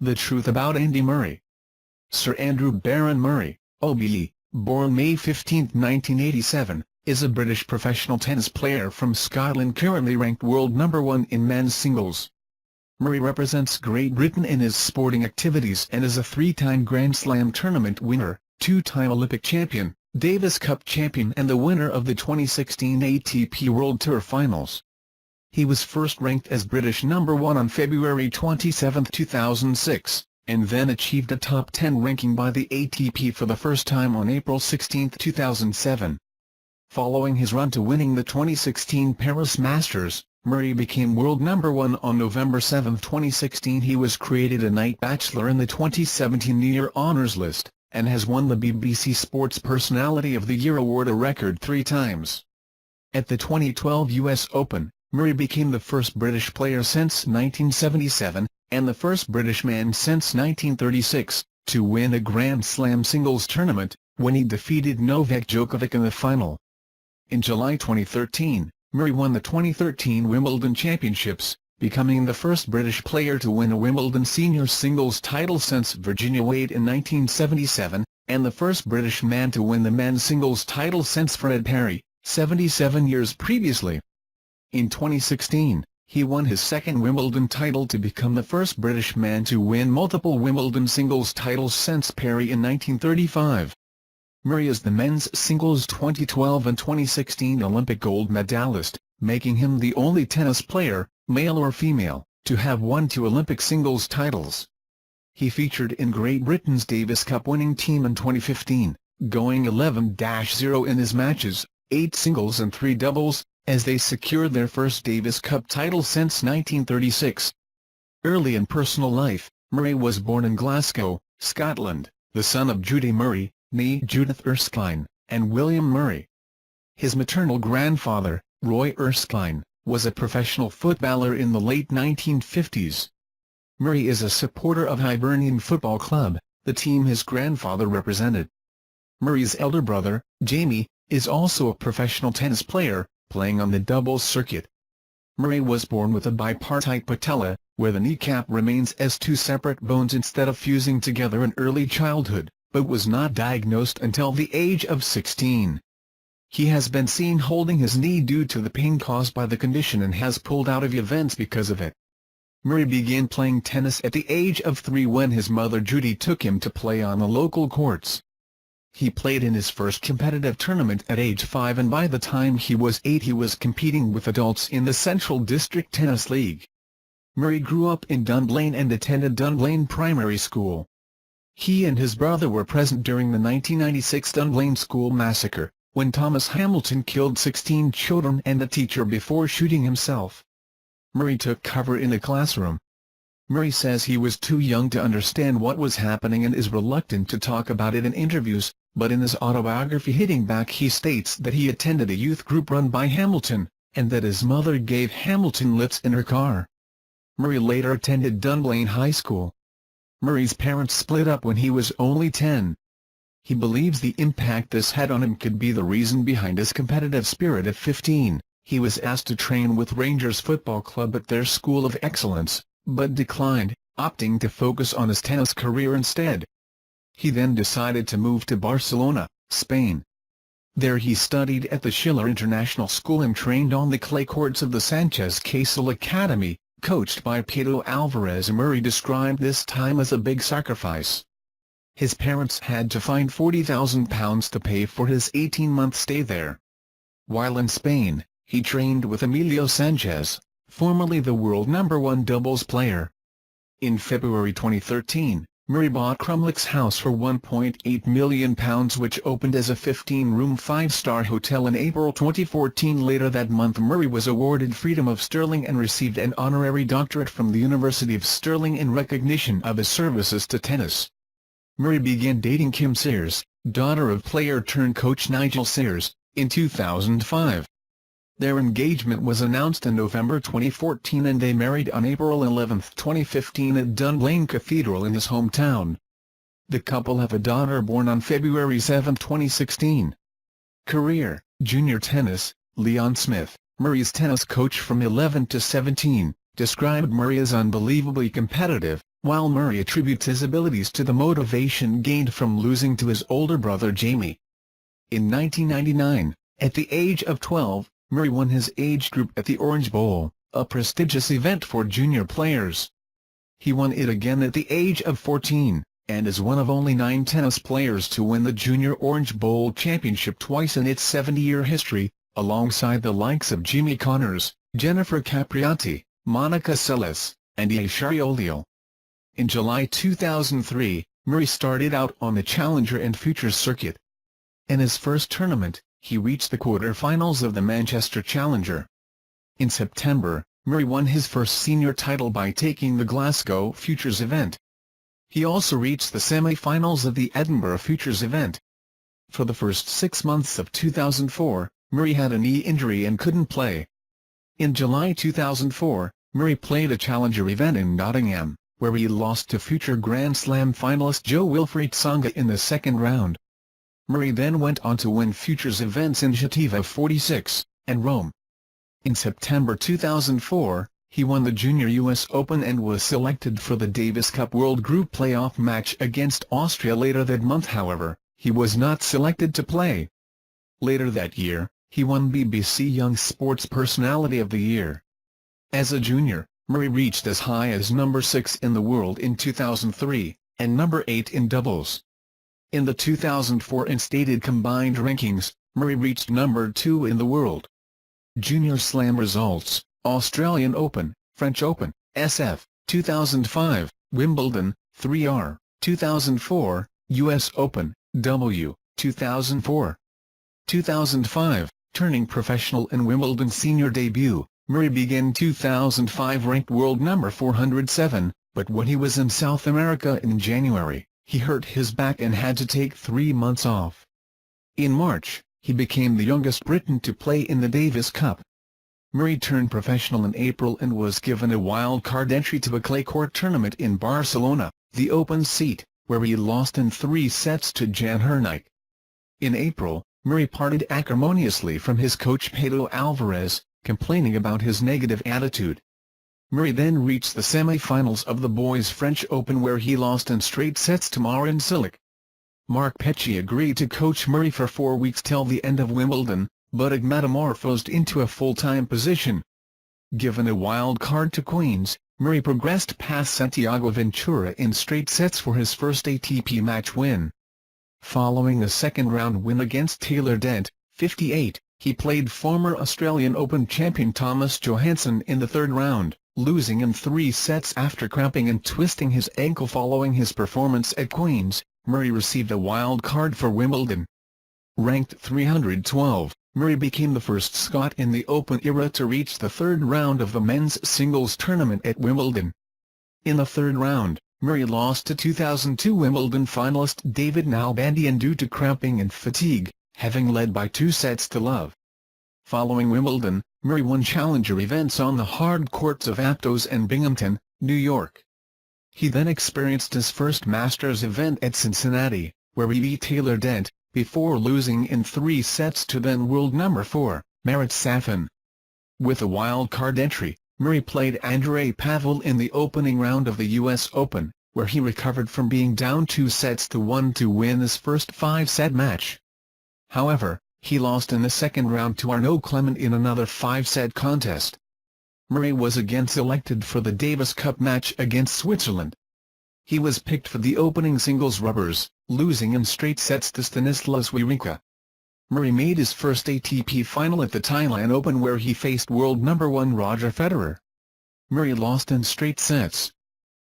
The Truth About Andy Murray. Sir Andrew Barron Murray, OBE, born May 15, 1987, is a British professional tennis player from Scotland currently ranked world number 1 in men's singles. Murray represents Great Britain in his sporting activities and is a 3-time Grand Slam tournament winner, 2-time Olympic champion, Davis Cup champion and the winner of the 2016 ATP World Tour Finals. He was first ranked as British number 1 on February 27, 2006, and then achieved a top 10 ranking by the ATP for the first time on April 16, 2007. Following his run to winning the 2016 Paris Masters, Murray became world number 1 on November 7, 2016. He was created a Knight Bachelor in the 2017 New Year Honours List, and has won the BBC Sports Personality of the Year award a record 3 times. At the 2012 US Open, Murray became the first British player since 1977, and the first British man since 1936, to win a Grand Slam singles tournament, when he defeated Novak Djokovic in the final. In July 2013, Murray won the 2013 Wimbledon Championships, becoming the first British player to win a Wimbledon senior singles title since Virginia Wade in 1977, and the first British man to win the men's singles title since Fred Perry, 77 years previously. In 2016, he won his second Wimbledon title to become the first British man to win multiple Wimbledon singles titles since Perry in 1935. Murray is the men's singles 2012 and 2016 Olympic gold medalist, making him the only tennis player, male or female, to have won 2 Olympic singles titles. He featured in Great Britain's Davis Cup winning team in 2015, going 11-0 in his matches, 8 singles and 3 doubles, as they secured their first Davis Cup title since 1936. Early in personal life, Murray was born in Glasgow, Scotland, the son of Judy Murray, née Judith Erskine, and William Murray. His maternal grandfather, Roy Erskine, was a professional footballer in the late 1950s. Murray is a supporter of Hibernian Football Club, the team his grandfather represented. Murray's elder brother, Jamie, is also a professional tennis player, playing on the doubles circuit. Murray was born with a bipartite patella, where the kneecap remains as 2 separate bones instead of fusing together in early childhood, but was not diagnosed until the age of 16. He has been seen holding his knee due to the pain caused by the condition and has pulled out of events because of it. Murray began playing tennis at the age of 3 when his mother Judy took him to play on the local courts. He played in his first competitive tournament at age 5, and by the time he was 8 he was competing with adults in the Central District Tennis League. Murray grew up in Dunblane and attended Dunblane Primary School. He and his brother were present during the 1996 Dunblane School massacre, when Thomas Hamilton killed 16 children and a teacher before shooting himself. Murray took cover in a classroom. Murray says he was too young to understand what was happening and is reluctant to talk about it in interviews, but in his autobiography Hitting Back he states that he attended a youth group run by Hamilton, and that his mother gave Hamilton lifts in her car. Murray later attended Dunblane High School. Murray's parents split up when he was only 10. He believes the impact this had on him could be the reason behind his competitive spirit. At 15, he was asked to train with Rangers Football Club at their School of Excellence, but declined, opting to focus on his tennis career instead. He then decided to move to Barcelona, Spain. There he studied at the Schiller International School and trained on the clay courts of the Sanchez Casal Academy, coached by Pedro Alvarez. Murray described this time as a big sacrifice. His parents had to find £40,000 to pay for his 18-month stay there. While in Spain, he trained with Emilio Sanchez, formerly the world number 1 doubles player. In February 2013, Murray bought Crumlick's house for £1.8 million, which opened as a 15-room 5-star hotel in April 2014. Later that month Murray was awarded Freedom of Stirling and received an honorary doctorate from the University of Stirling in recognition of his services to tennis. Murray began dating Kim Sayers, daughter of player-turned-coach Nigel Sayers, in 2005. Their engagement was announced in November 2014 and they married on April 11, 2015 at Dunblane Cathedral in his hometown. The couple have a daughter born on February 7, 2016. Career: Junior tennis. Leon Smith, Murray's tennis coach from 11 to 17, described Murray as unbelievably competitive, while Murray attributes his abilities to the motivation gained from losing to his older brother Jamie. In 1999, at the age of 12, Murray won his age group at the Orange Bowl, a prestigious event for junior players. He won it again at the age of 14, and is one of only 9 tennis players to win the Junior Orange Bowl championship twice in its 70-year history, alongside the likes of Jimmy Connors, Jennifer Capriati, Monica Seles, and Iai Shariolio. In July 2003, Murray started out on the Challenger and Futures circuit. In his first tournament, he reached the quarter-finals of the Manchester Challenger. In September, Murray won his first senior title by taking the Glasgow Futures event. He also reached the semi-finals of the Edinburgh Futures event. For the first 6 months of 2004, Murray had a knee injury and couldn't play. In July 2004, Murray played a Challenger event in Nottingham, where he lost to future Grand Slam finalist Jo-Wilfried Tsonga in the second round. Murray then went on to win Futures events in Geneva 46, and Rome. In September 2004, he won the Junior US Open and was selected for the Davis Cup World Group playoff match against Austria later that month. However, he was not selected to play. Later that year, he won BBC Young Sports Personality of the Year. As a junior, Murray reached as high as number 6 in the world in 2003, and number 8 in doubles. In the 2004 instated combined rankings, Murray reached number 2 in the world. Junior Slam results: Australian Open, French Open, SF, 2005, Wimbledon, 3R, 2004, US Open, W, 2004. 2005, turning professional in Wimbledon senior debut, Murray began 2005 ranked world number 407, but when he was in South America in January, he hurt his back and had to take 3 months off. In March, he became the youngest Briton to play in the Davis Cup. Murray turned professional in April and was given a wild-card entry to a clay court tournament in Barcelona, the Open seat, where he lost in 3 sets to Jan Hurnik. In April, Murray parted acrimoniously from his coach Pedro Alvarez, complaining about his negative attitude. Murray then reached the semi-finals of the Boys French Open, where he lost in straight sets to Marin Cilic. Mark Petchey agreed to coach Murray for 4 weeks till the end of Wimbledon, but it metamorphosed into a full-time position. Given a wild card to Queens, Murray progressed past Santiago Ventura in straight sets for his first ATP match win. Following a second-round win against Taylor Dent, 58, he played former Australian Open champion Thomas Johansson in the third round, losing in 3 sets after cramping and twisting his ankle following his performance at Queens. Murray received a wild card for Wimbledon. Ranked 312, Murray became the first Scot in the Open era to reach the third round of the men's singles tournament at Wimbledon. In the third round, Murray lost to 2002 Wimbledon finalist David Nalbandian due to cramping and fatigue, having led by 2 sets to love. Following Wimbledon, Murray won Challenger events on the hard courts of Aptos and Binghamton, New York. He then experienced his first Masters event at Cincinnati, where he beat Taylor Dent, before losing in 3 sets to then world number 4, Marat Safin. With a wild-card entry, Murray played Andrei Pavel in the opening round of the US Open, where he recovered from being down 2 sets to 1 to win his first 5-set match. However, he lost in the second round to Arnaud Clement in another 5-set contest. Murray was again selected for the Davis Cup match against Switzerland. He was picked for the opening singles rubbers, losing in straight sets to Stanislas Wawrinka. Murray made his first ATP final at the Thailand Open, where he faced world number 1 Roger Federer. Murray lost in straight sets.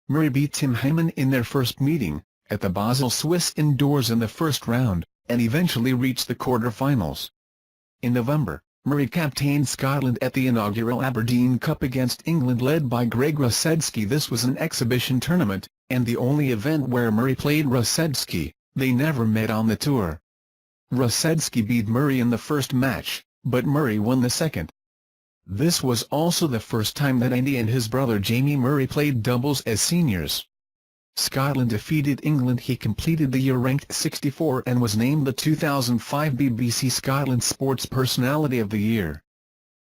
Murray beat Tim Hyman in their first meeting, at the Basel Swiss indoors in the first round, and eventually reached the quarter-finals. In November, Murray captained Scotland at the inaugural Aberdeen Cup against England led by Greg Rusedski. This was an exhibition tournament, and the only event where Murray played Rusedski. They never met on the tour. Rusedski beat Murray in the first match, but Murray won the second. This was also the first time that Andy and his brother Jamie Murray played doubles as seniors. Scotland defeated England. He completed the year ranked 64 and was named the 2005 BBC Scotland Sports Personality of the Year.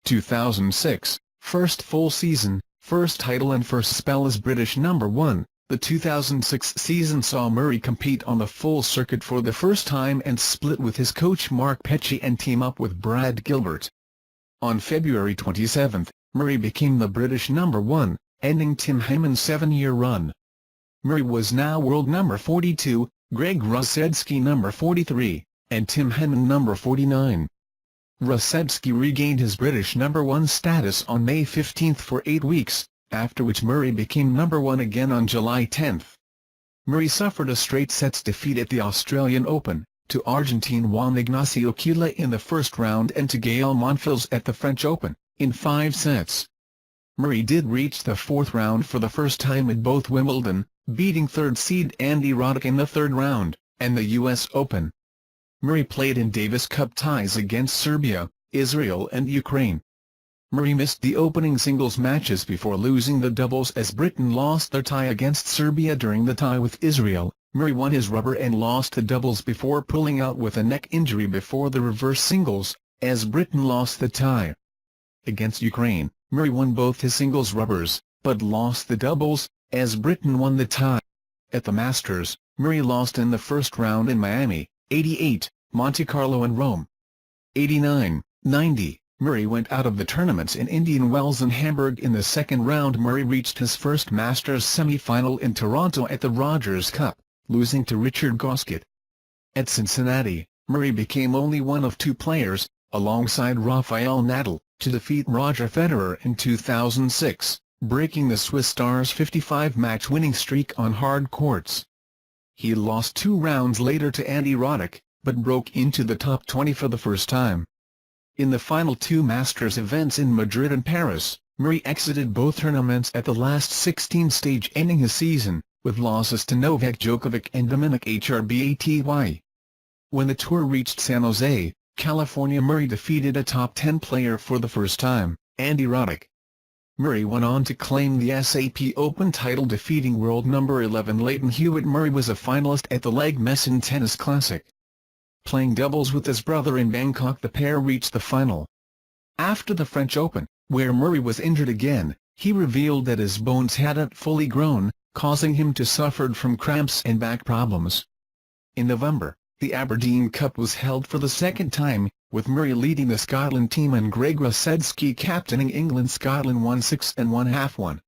2006, first full season, first title and first spell as British number 1, The 2006 season saw Murray compete on the full circuit for the first time and split with his coach Mark Petchey and team up with Brad Gilbert. On February 27, Murray became the British number 1, ending Tim Henman's 7-year run. Murray was now world number 42, Greg Rusedski number 43, and Tim Henman number 49. Rusedski regained his British number 1 status on May 15 for 8 weeks, after which Murray became number 1 again on July 10. Murray suffered a straight sets defeat at the Australian Open, to Argentine Juan Ignacio Quila in the first round and to Gael Monfils at the French Open, in 5 sets. Murray did reach the 4th round for the first time at both Wimbledon, beating 3rd seed Andy Roddick in the 3rd round, and the US Open. Murray played in Davis Cup ties against Serbia, Israel and Ukraine. Murray missed the opening singles matches before losing the doubles as Britain lost their tie against Serbia during the tie with Israel. Murray won his rubber and lost the doubles before pulling out with a neck injury before the reverse singles, as Britain lost the tie. Against Ukraine, Murray won both his singles rubbers, but lost the doubles, as Britain won the tie. At the Masters, Murray lost in the first round in Miami, 88, Monte Carlo and Rome. 89, 90. Murray went out of the tournaments in Indian Wells and Hamburg in the second round. Murray reached his first Masters semi-final in Toronto at the Rogers Cup, losing to Richard Gosket. At Cincinnati, Murray became only one of 2 players, alongside Rafael Nadal, to defeat Roger Federer in 2006, breaking the Swiss star's 55-match winning streak on hard courts. He lost 2 rounds later to Andy Roddick, but broke into the top 20 for the first time. In the final 2 Masters events in Madrid and Paris, Murray exited both tournaments at the last 16 stage, ending his season with losses to Novak Djokovic and Dominic Hrbaty. When the tour reached San Jose, California, Murray defeated a top 10 player for the first time, Andy Roddick. Murray went on to claim the SAP Open title, defeating world number 11 Leighton Hewitt. Murray was a finalist at the Legg Messon Tennis Classic. Playing doubles with his brother in Bangkok, the pair reached the final. After the French Open, where Murray was injured again, he revealed that his bones hadn't fully grown, causing him to suffer from cramps and back problems. In November, the Aberdeen Cup was held for the second time, with Murray leading the Scotland team and Greg Rusedski captaining England. Scotland won 6 1/2 won.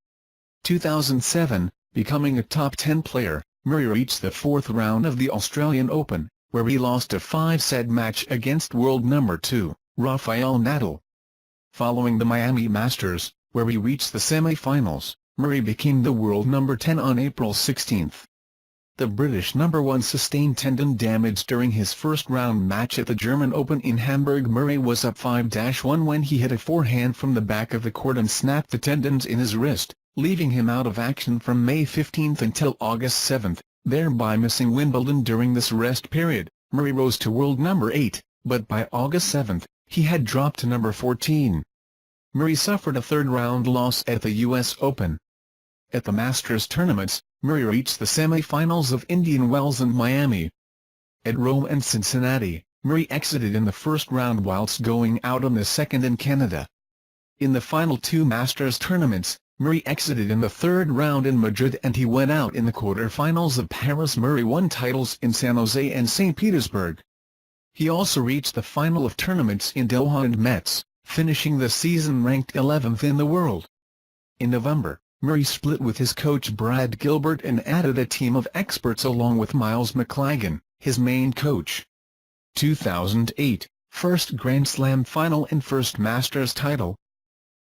2007, becoming a top 10 player, Murray reached the 4th round of the Australian Open, where he lost a 5-set match against world number 2, Rafael Nadal. Following the Miami Masters, where he reached the semi-finals, Murray became the world number 10 on April 16. The British number 1 sustained tendon damage during his first-round match at the German Open in Hamburg. Murray was up 5-1 when he hit a forehand from the back of the court and snapped the tendons in his wrist, leaving him out of action from May 15 until August 7, thereby missing Wimbledon. During this rest period, Murray rose to world number 8, but by August 7, he had dropped to number 14. Murray suffered a 3rd-round loss at the US Open. At the Masters tournaments, Murray reached the semi-finals of Indian Wells and Miami. At Rome and Cincinnati, Murray exited in the first round whilst going out on the second in Canada. In the final 2 Masters tournaments, Murray exited in the 3rd round in Madrid and he went out in the quarter-finals of Paris. Murray won titles in San Jose and St. Petersburg. He also reached the final of tournaments in Doha and Metz, finishing the season ranked 11th in the world. In November, Murray split with his coach Brad Gilbert and added a team of experts along with Miles McLagan, his main coach. 2008, first Grand Slam final and first Masters title.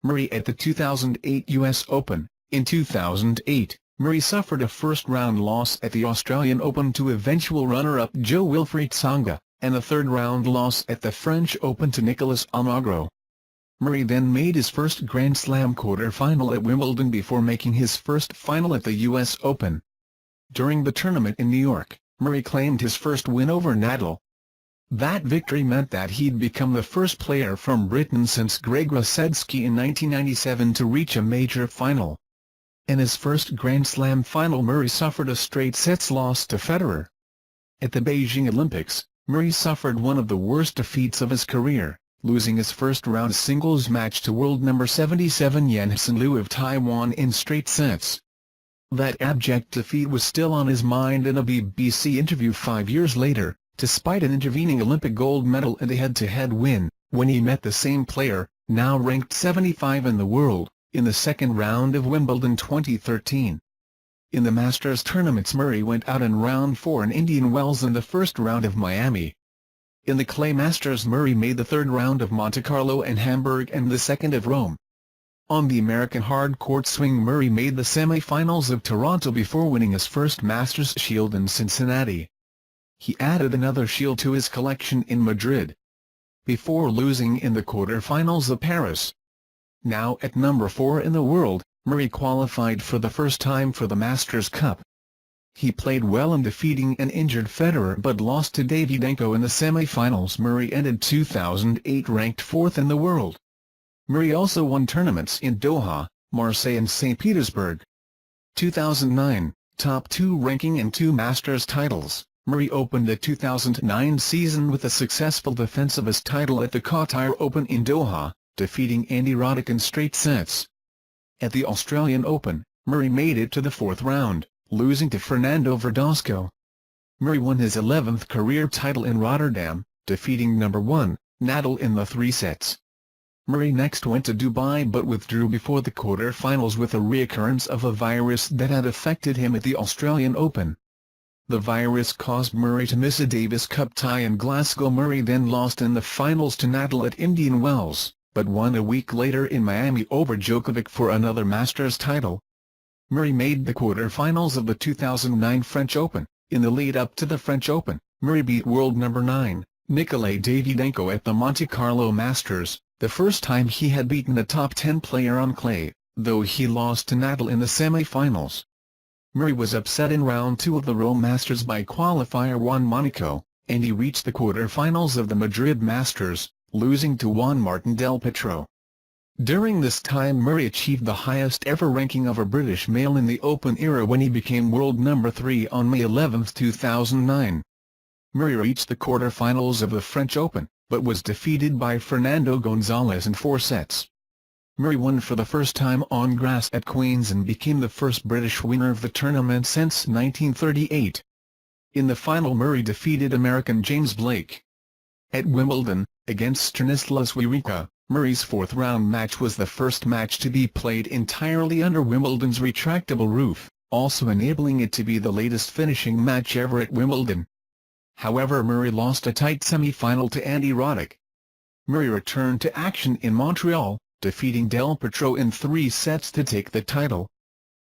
Murray at the 2008 US Open. In 2008, Murray suffered a first-round loss at the Australian Open to eventual runner-up Jo-Wilfried Tsonga, and a 3rd-round loss at the French Open to Nicolas Almagro. Murray then made his first Grand Slam quarter-final at Wimbledon before making his first final at the US Open. During the tournament in New York, Murray claimed his first win over Nadal. That victory meant that he'd become the first player from Britain since Greg Rusedski in 1997 to reach a major final. In his first Grand Slam final, Murray suffered a straight sets loss to Federer. At the Beijing Olympics, Murray suffered one of the worst defeats of his career, losing his first-round singles match to world number 77 Yan Hsin Liu of Taiwan in straight sets. That abject defeat was still on his mind in a BBC interview 5 years later, despite an intervening Olympic gold medal and a head-to-head win, when he met the same player, now ranked 75 in the world, in the second round of Wimbledon 2013. In the Masters tournaments, Murray went out in round 4 in Indian Wells and the first round of Miami. In the Clay Masters, Murray made the third round of Monte Carlo and Hamburg and the second of Rome. On the American hard-court swing, Murray made the semi-finals of Toronto before winning his first Masters Shield in Cincinnati. He added another Shield to his collection in Madrid, before losing in the quarter-finals of Paris. Now at number 4 in the world, Murray qualified for the first time for the Masters Cup. He played well in defeating an injured Federer but lost to Davydenko in the semi-finals. Murray ended 2008 ranked 4th in the world. Murray also won tournaments in Doha, Marseille and St. Petersburg. 2009, top 2 ranking and 2 Masters titles. Murray opened the 2009 season with a successful defense of his title at the Qatar Open in Doha, defeating Andy Roddick in straight sets. At the Australian Open, Murray made it to the 4th round, losing to Fernando Verdasco. Murray won his 11th career title in Rotterdam, defeating number 1, Nadal in the 3 sets. Murray next went to Dubai but withdrew before the quarter-finals with a reoccurrence of a virus that had affected him at the Australian Open. The virus caused Murray to miss a Davis Cup tie in Glasgow. Murray then lost in the finals to Nadal at Indian Wells, but won a week later in Miami over Djokovic for another Masters title. Murray made the quarter-finals of the 2009 French Open. In the lead-up to the French Open, Murray beat world number 9, Nikolay Davydenko at the Monte Carlo Masters, the first time he had beaten a top 10 player on clay, though he lost to Nadal in the semi-finals. Murray was upset in round 2 of the Rome Masters by qualifier Juan Monaco, and he reached the quarter-finals of the Madrid Masters, losing to Juan Martín del Potro. During this time, Murray achieved the highest ever ranking of a British male in the Open era when he became world number 3 on May 11, 2009. Murray reached the quarter-finals of the French Open, but was defeated by Fernando González in 4 sets. Murray won for the first time on grass at Queen's and became the first British winner of the tournament since 1938. In the final, Murray defeated American James Blake. At Wimbledon, against Stanislas Wawrinka, Murray's 4th round match was the first match to be played entirely under Wimbledon's retractable roof, also enabling it to be the latest finishing match ever at Wimbledon. However, Murray lost a tight semi-final to Andy Roddick. Murray returned to action in Montreal, defeating Del Potro in 3 sets to take the title.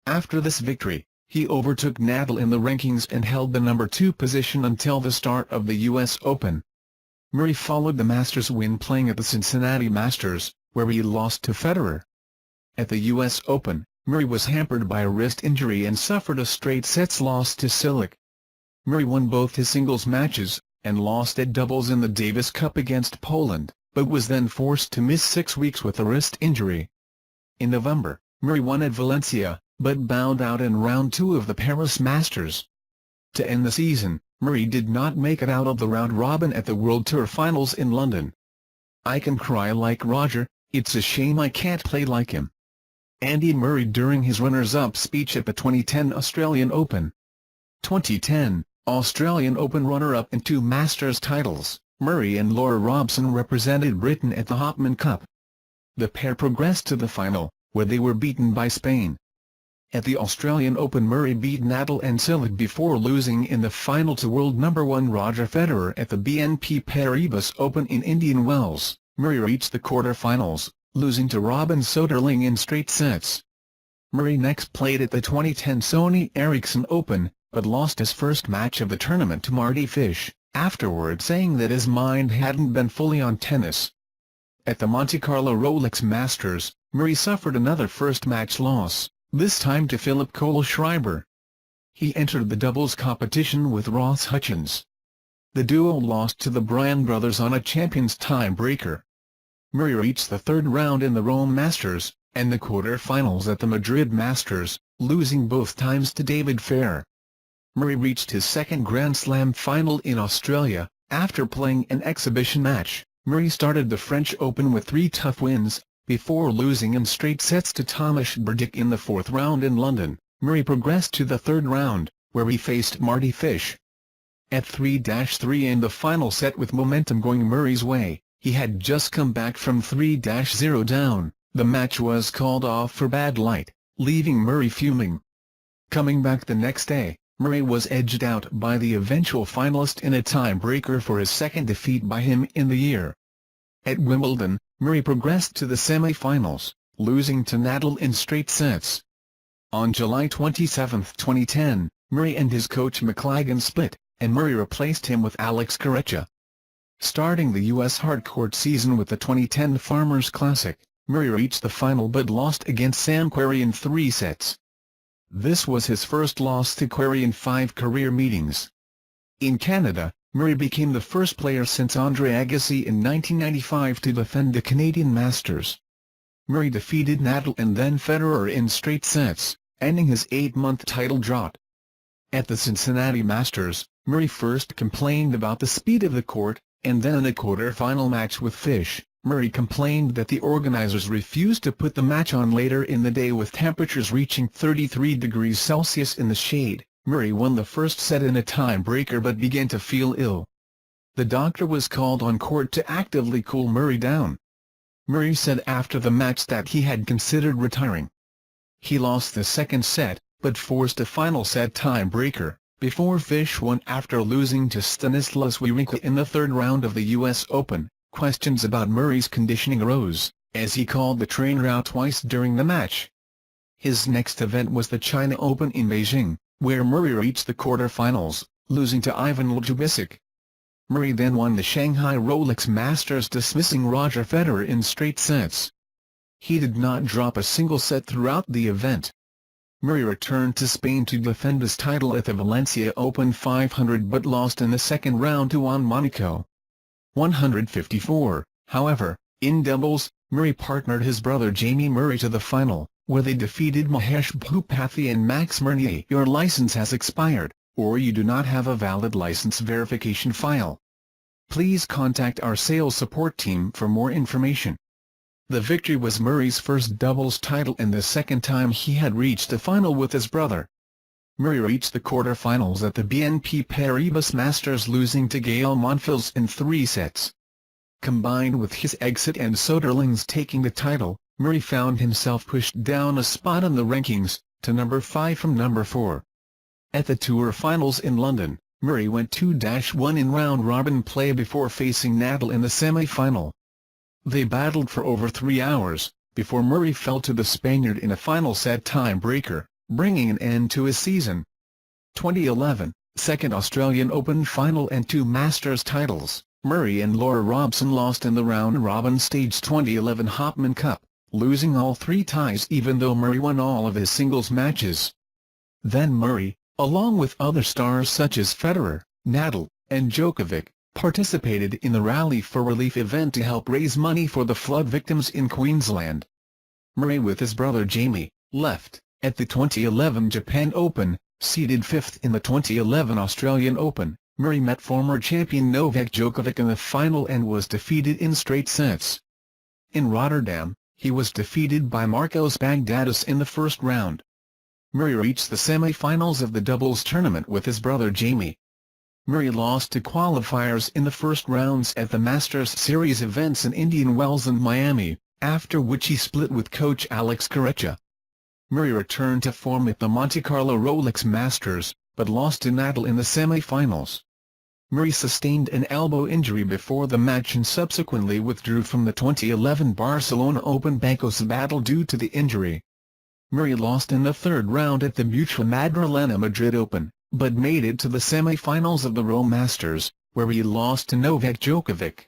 After this victory, he overtook Nadal in the rankings and held the number 2 position until the start of the U.S. Open. Murray followed the Masters win playing at the Cincinnati Masters, where he lost to Federer. At the U.S. Open, Murray was hampered by a wrist injury and suffered a straight sets loss to Cilic. Murray won both his singles matches, and lost at doubles in the Davis Cup against Poland, but was then forced to miss 6 weeks with a wrist injury. In November, Murray won at Valencia, but bowed out in round 2 of the Paris Masters. To end the season, Murray did not make it out of the round-robin at the World Tour Finals in London. "I can cry like Roger, it's a shame I can't play like him." Andy Murray during his runners-up speech at the 2010 Australian Open. 2010, Australian Open runner-up and 2 Masters titles, Murray and Laura Robson represented Britain at the Hopman Cup. The pair progressed to the final, where they were beaten by Spain. At the Australian Open, Murray beat Nadal and Cilic before losing in the final to world number 1 Roger Federer at the BNP Paribas Open in Indian Wells. Murray reached the quarter-finals, losing to Robin Soderling in straight sets. Murray next played at the 2010 Sony Ericsson Open, but lost his first match of the tournament to Mardy Fish, afterward saying that his mind hadn't been fully on tennis. At the Monte Carlo Rolex Masters, Murray suffered another first-match loss, this time to Philip Kohlschreiber. He entered the doubles competition with Ross Hutchins. The duo lost to the Bryan brothers on a Champions tie-breaker. Murray reached the 3rd round in the Rome Masters, and the quarter-finals at the Madrid Masters, losing both times to David Ferrer. Murray reached his 2nd Grand Slam final in Australia. After playing an exhibition match, Murray started the French Open with 3 tough wins, before losing in straight sets to Tomasz Berdych in the 4th round in London. Murray progressed to the third round, where he faced Marty Fish. At 3-3 in the final set with momentum going Murray's way, he had just come back from 3-0 down. The match was called off for bad light, leaving Murray fuming. Coming back the next day, Murray was edged out by the eventual finalist in a tie-breaker for his second defeat by him in the year. At Wimbledon, Murray progressed to the semi-finals, losing to Nadal in straight sets. On July 27, 2010, Murray and his coach McLagan split, and Murray replaced him with Alex Corretja. Starting the U.S. hardcourt season with the 2010 Farmers Classic, Murray reached the final but lost against Sam Querrey in 3 sets. This was his first loss to Querrey in 5 career meetings. In Canada, Murray became the first player since Andre Agassi in 1995 to defend the Canadian Masters. Murray defeated Nadal and then Federer in straight sets, ending his 8-month title drought. At the Cincinnati Masters, Murray first complained about the speed of the court, and then in a quarter-final match with Fish, Murray complained that the organizers refused to put the match on later in the day with temperatures reaching 33 degrees Celsius in the shade. Murray won the first set in a tie-breaker but began to feel ill. The doctor was called on court to actively cool Murray down. Murray said after the match that he had considered retiring. He lost the second set, but forced a final set tie-breaker, before Fish won after losing to Stanislas Wawrinka in the third round of the U.S. Open. Questions about Murray's conditioning arose, as he called the trainer out twice during the match. His next event was the China Open in Beijing, where Murray reached the quarter-finals, losing to Ivan Ljubičić. Murray then won the Shanghai Rolex Masters, dismissing Roger Federer in straight sets. He did not drop a single set throughout the event. Murray returned to Spain to defend his title at the Valencia Open 500 but lost in the second round to Juan Monaco. 154. However, in doubles, Murray partnered his brother Jamie Murray to the final, where they defeated Mahesh Bhupathi and Max Mirnyi. Your license has expired, or you do not have a valid license verification file. Please contact our sales support team for more information. The victory was Murray's first doubles title and the second time he had reached the final with his brother. Murray reached the quarter-finals at the BNP Paribas Masters, losing to Gael Monfils in 3 sets. Combined with his exit and Soderling's taking the title, Murray found himself pushed down a spot in the rankings, to number 5 from number 4. At the Tour Finals in London, Murray went 2-1 in round-robin play before facing Nadal in the semi-final. They battled for over 3 hours, before Murray fell to the Spaniard in a final set tie-breaker, bringing an end to his season. 2011, second Australian Open final and 2 Masters titles, Murray and Laura Robson lost in the round-robin stage 2011 Hopman Cup, losing all 3 ties even though Murray won all of his singles matches. Then Murray, along with other stars such as Federer, Nadal, and Djokovic, participated in the Rally for Relief event to help raise money for the flood victims in Queensland. Murray with his brother Jamie, left, at the 2011 Japan Open, seeded 5th in the 2011 Australian Open. Murray met former champion Novak Djokovic in the final and was defeated in straight sets. In Rotterdam, he was defeated by Marcos Baghdatis in the first round. Murray reached the semi-finals of the doubles tournament with his brother Jamie. Murray lost to qualifiers in the first rounds at the Masters Series events in Indian Wells and Miami, after which he split with coach Alex Corretja. Murray returned to form at the Monte Carlo Rolex Masters, but lost to Nadal in the semi-finals. Murray sustained an elbow injury before the match and subsequently withdrew from the 2011 Barcelona Open Bancos battle due to the injury. Murray lost in the third round at the Mutua Madrilena Madrid Open, but made it to the semi-finals of the Rome Masters, where he lost to Novak Djokovic.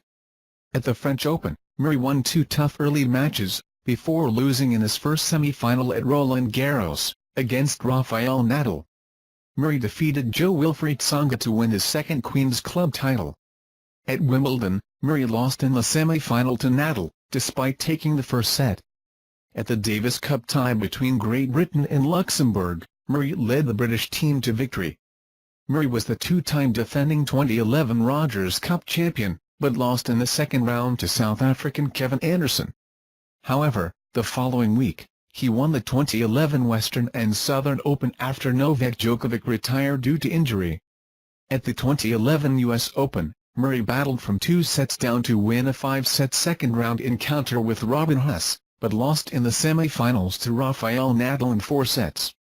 At the French Open, Murray won 2 tough early matches, before losing in his first semi-final at Roland Garros, against Rafael Nadal. Murray defeated Jo-Wilfried Tsonga to win his second Queen's Club title. At Wimbledon, Murray lost in the semi-final to Nadal, despite taking the first set. At the Davis Cup tie between Great Britain and Luxembourg, Murray led the British team to victory. Murray was the 2-time defending 2011 Rogers Cup champion, but lost in the second round to South African Kevin Anderson. However, the following week, He won the 2011 Western and Southern Open after Novak Djokovic retired due to injury. At the 2011 U.S. Open, Murray battled from 2 sets down to win a 5-set second-round encounter with Robin Haase, but lost in the semi-finals to Rafael Nadal in 4 sets.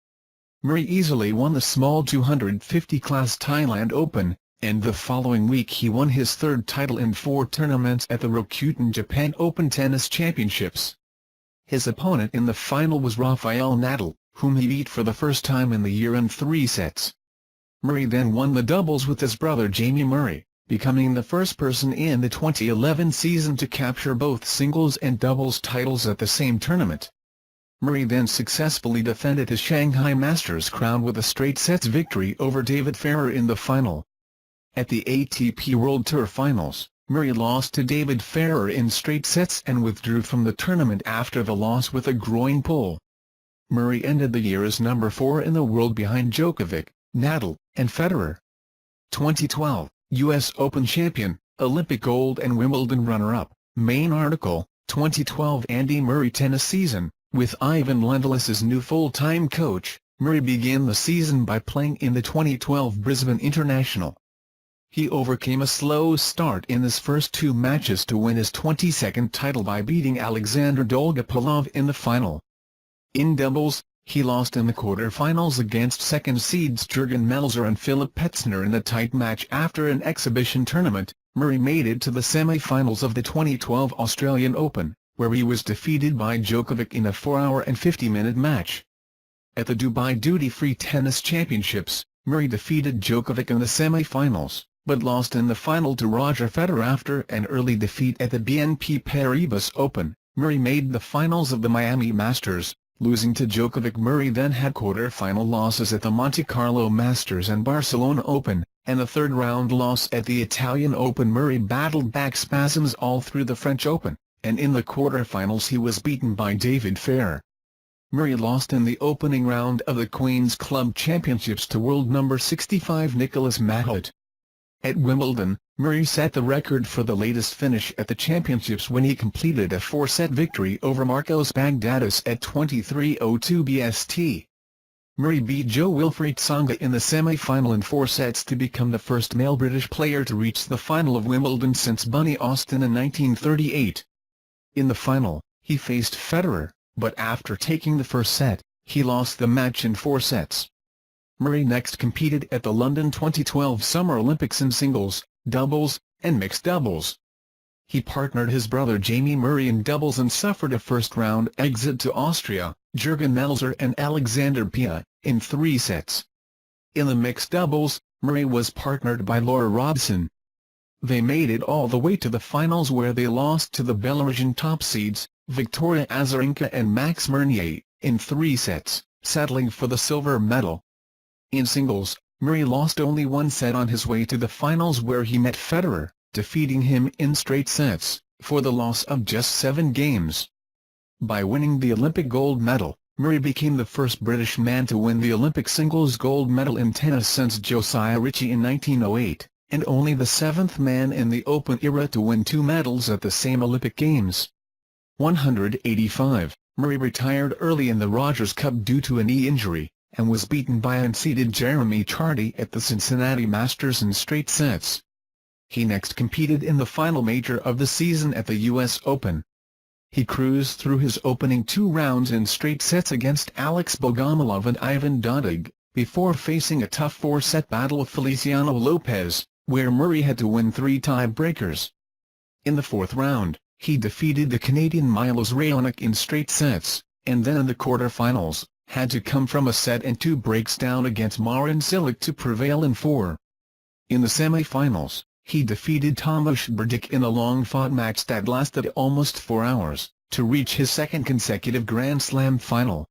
Murray easily won the small 250-class Thailand Open, and the following week he won his 3rd title in 4 tournaments at the Rakuten Japan Open Tennis Championships. His opponent in the final was Rafael Nadal, whom he beat for the first time in the year in 3 sets. Murray then won the doubles with his brother Jamie Murray, becoming the first person in the 2011 season to capture both singles and doubles titles at the same tournament. Murray then successfully defended his Shanghai Masters crown with a straight-sets victory over David Ferrer in the final. At the ATP World Tour Finals, Murray lost to David Ferrer in straight sets and withdrew from the tournament after the loss with a groin pull. Murray ended the year as number 4 in the world behind Djokovic, Nadal, and Federer. 2012, U.S. Open champion, Olympic gold and Wimbledon runner-up. Main article, 2012 Andy Murray tennis season. With Ivan Lendl as new full-time coach, Murray began the season by playing in the 2012 Brisbane International. He overcame a slow start in his first 2 matches to win his 22nd title by beating Alexander Dolgopolov in the final. In doubles, he lost in the quarter-finals against second seeds Jurgen Melzer and Philip Petzner in a tight match after an exhibition tournament. Murray made it to the semi-finals of the 2012 Australian Open, where he was defeated by Djokovic in a 4-hour and 50-minute match. At the Dubai Duty-Free Tennis Championships, Murray defeated Djokovic in the semi-finals, but lost in the final to Roger Federer after an early defeat at the BNP Paribas Open. Murray made the finals of the Miami Masters, losing to Djokovic. Murray then had quarter-final losses at the Monte Carlo Masters and Barcelona Open, and a third-round loss at the Italian Open. Murray battled back spasms all through the French Open, and in the quarter-finals he was beaten by David Ferrer. Murray lost in the opening round of the Queen's Club Championships to world number 65 Nicolas Mahut. At Wimbledon, Murray set the record for the latest finish at the championships when he completed a 4-set victory over Marcos Baghdatis at 23:02 BST. Murray beat Jo-Wilfried Tsonga in the semi-final in 4 sets to become the first male British player to reach the final of Wimbledon since Bunny Austin in 1938. In the final, he faced Federer, but after taking the first set, he lost the match in 4 sets. Murray next competed at the London 2012 Summer Olympics in singles, doubles, and mixed doubles. He partnered his brother Jamie Murray in doubles and suffered a first-round exit to Austria, Jurgen Melzer and Alexander Pia, in 3 sets. In the mixed doubles, Murray was partnered by Laura Robson. They made it all the way to the finals where they lost to the Belarusian top seeds, Victoria Azarenka and Max Mirnier, in 3 sets, settling for the silver medal. In singles, Murray lost only 1 set on his way to the finals where he met Federer, defeating him in straight sets, for the loss of just 7 games. By winning the Olympic gold medal, Murray became the first British man to win the Olympic singles gold medal in tennis since Josiah Ritchie in 1908, and only the 7th man in the Open era to win 2 medals at the same Olympic Games. 185, Murray retired early in the Rogers Cup due to a knee injury, and was beaten by unseeded Jeremy Chardy at the Cincinnati Masters in straight sets. He next competed in the final major of the season at the U.S. Open. He cruised through his opening 2 rounds in straight sets against Alex Bogomolov and Ivan Dodig, before facing a tough 4-set battle with Feliciano Lopez, where Murray had to win 3 tie-breakers. In the 4th round, he defeated the Canadian Milos Raonic in straight sets, and then in the quarter-finals, had to come from a set and 2 breaks down against Marin Cilic to prevail in 4. In the semi-finals, he defeated Tomasz Berdych in a long-fought match that lasted almost 4 hours, to reach his 2nd consecutive Grand Slam final.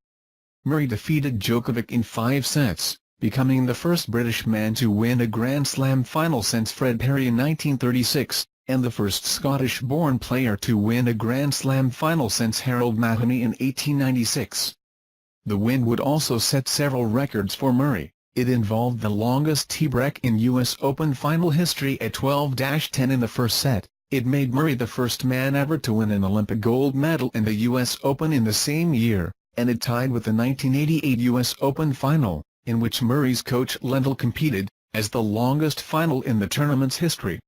Murray defeated Djokovic in 5 sets, becoming the first British man to win a Grand Slam final since Fred Perry in 1936, and the first Scottish-born player to win a Grand Slam final since Harold Mahony in 1896. The win would also set several records for Murray. It involved the longest tie-break in U.S. Open final history at 12-10 in the first set. It made Murray the first man ever to win an Olympic gold medal in the U.S. Open in the same year, and it tied with the 1988 U.S. Open final, in which Murray's coach Lendl competed, as the longest final in the tournament's history.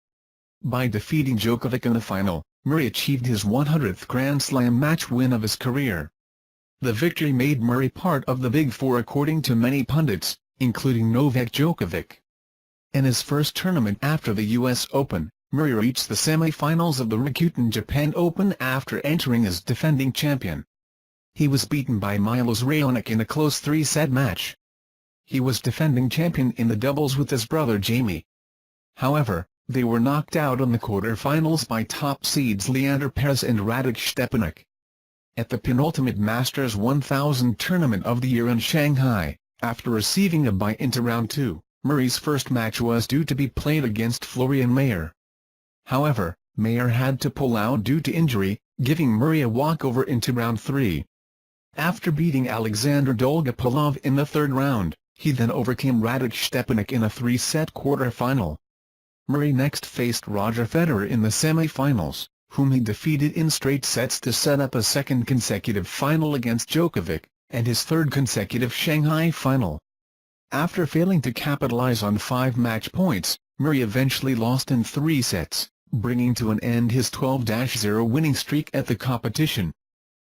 By defeating Djokovic in the final, Murray achieved his 100th Grand Slam match win of his career. The victory made Murray part of the Big Four according to many pundits, including Novak Djokovic. In his first tournament after the U.S. Open, Murray reached the semi-finals of the Rakuten Japan Open after entering as defending champion. He was beaten by Milos Raonic in a close 3-set match. He was defending champion in the doubles with his brother Jamie. However, they were knocked out in the quarter-finals by top seeds Leander Paes and Radek Stepanek. At the penultimate Masters 1000 tournament of the year in Shanghai, after receiving a bye into round 2, Murray's first match was due to be played against Florian Mayer. However, Mayer had to pull out due to injury, giving Murray a walkover into round 3. After beating Alexander Dolgopolov in the third round, he then overcame Radek Stepanek in a 3-set quarter-final. Murray next faced Roger Federer in the semi-finals, whom he defeated in straight sets to set up a second consecutive final against Djokovic, and his third consecutive Shanghai final. After failing to capitalize on 5 match points, Murray eventually lost in 3 sets, bringing to an end his 12-0 winning streak at the competition.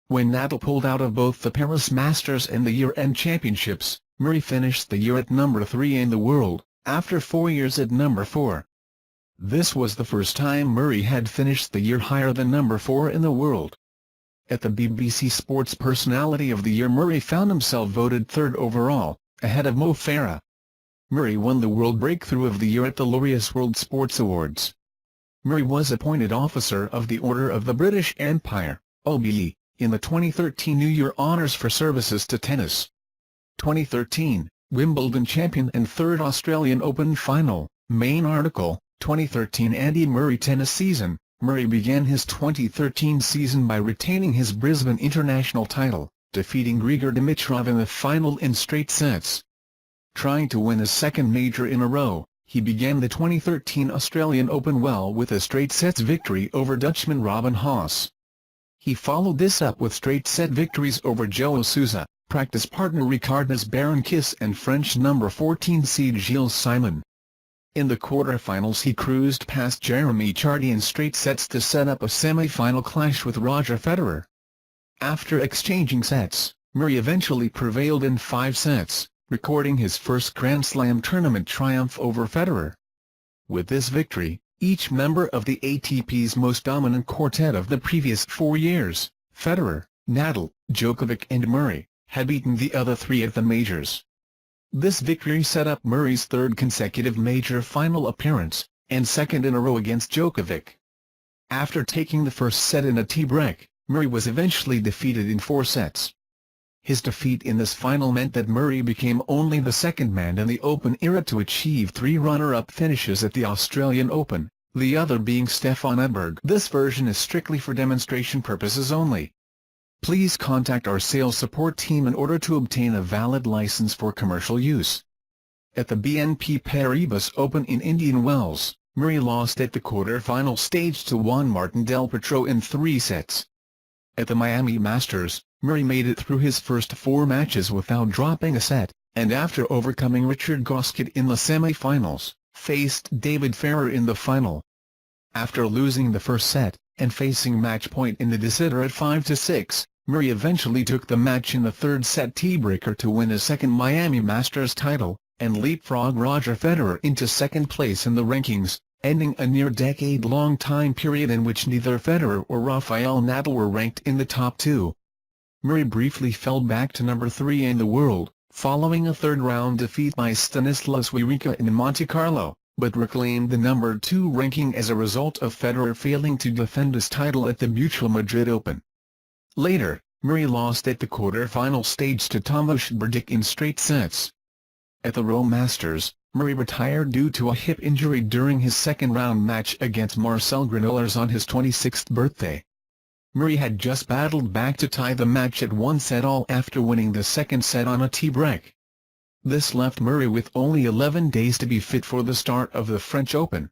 When Nadal pulled out of both the Paris Masters and the year-end championships, Murray finished the year at number 3 in the world, after 4 years at number 4. This was the first time Murray had finished the year higher than number 4 in the world. At the BBC Sports Personality of the Year, Murray found himself voted 3rd overall, ahead of Mo Farah. Murray won the World Breakthrough of the Year at the Laureus World Sports Awards. Murray was appointed Officer of the Order of the British Empire, OBE, in the 2013 New Year Honours for services to tennis. 2013, Wimbledon champion and 3rd Australian Open final, main article. 2013 Andy Murray tennis season. Murray began his 2013 season by retaining his Brisbane International title, defeating Grigor Dimitrov in the final in straight sets. Trying to win his second major in a row, he began the 2013 Australian Open well with a straight sets victory over Dutchman Robin Haas. He followed this up with straight set victories over Joao Sousa, practice partner Ricardas Berankis and French number 14 seed Gilles Simon. In the quarter-finals he cruised past Jeremy Chardy in straight sets to set up a semi-final clash with Roger Federer. After exchanging sets, Murray eventually prevailed in 5 sets, recording his first Grand Slam tournament triumph over Federer. With this victory, each member of the ATP's most dominant quartet of the previous 4 years, Federer, Nadal, Djokovic and Murray, had beaten the other 3 at the majors. This victory set up Murray's 3rd consecutive major final appearance, and 2nd in a row against Djokovic. After taking the first set in a tie-break, Murray was eventually defeated in 4 sets. His defeat in this final meant that Murray became only the second man in the Open era to achieve 3 runner-up finishes at the Australian Open, the other being Stefan Edberg. This version is strictly for demonstration purposes only. Please contact our sales support team in order to obtain a valid license for commercial use. At the BNP Paribas Open in Indian Wells, Murray lost at the quarter-final stage to Juan Martín del Potro in 3 sets. At the Miami Masters, Murray made it through his first 4 matches without dropping a set, and after overcoming Richard Gasquet in the semi-finals, faced David Ferrer in the final. After losing the first set, and facing match point in the decider at 5-6, Murray eventually took the match in the 3rd set tiebreaker to win his 2nd Miami Masters title, and leapfrog Roger Federer into 2nd place in the rankings, ending a near-decade-long time period in which neither Federer or Rafael Nadal were ranked in the top 2. Murray briefly fell back to number 3 in the world, following a third-round defeat by Stanislas Wawrinka in Monte Carlo, but reclaimed the number 2 ranking as a result of Federer failing to defend his title at the Mutual Madrid Open. Later, Murray lost at the quarter-final stage to Tomasz Berdych in straight sets. At the Rome Masters, Murray retired due to a hip injury during his second-round match against Marcel Granollers on his 26th birthday. Murray had just battled back to tie the match at 1-all after winning the second set on a tie-break. This left Murray with only 11 days to be fit for the start of the French Open.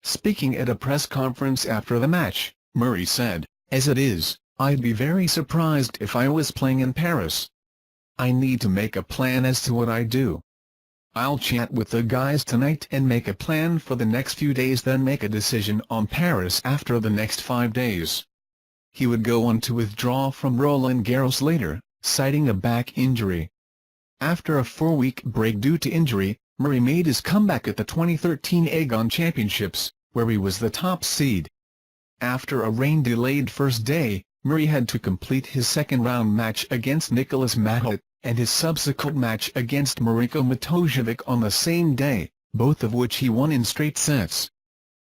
Speaking at a press conference after the match, Murray said, "As it is, I'd be very surprised if I was playing in Paris. I need to make a plan as to what I do. I'll chat with the guys tonight and make a plan for the next few days, then make a decision on Paris after the next 5 days. He would go on to withdraw from Roland Garros later, citing a back injury. After a 4-week break due to injury, Murray made his comeback at the 2013 Aegon Championships, where he was the top seed. After a rain-delayed first day, Murray had to complete his second-round match against Nicolas Mahut, and his subsequent match against Mariko Matojevic on the same day, both of which he won in straight sets.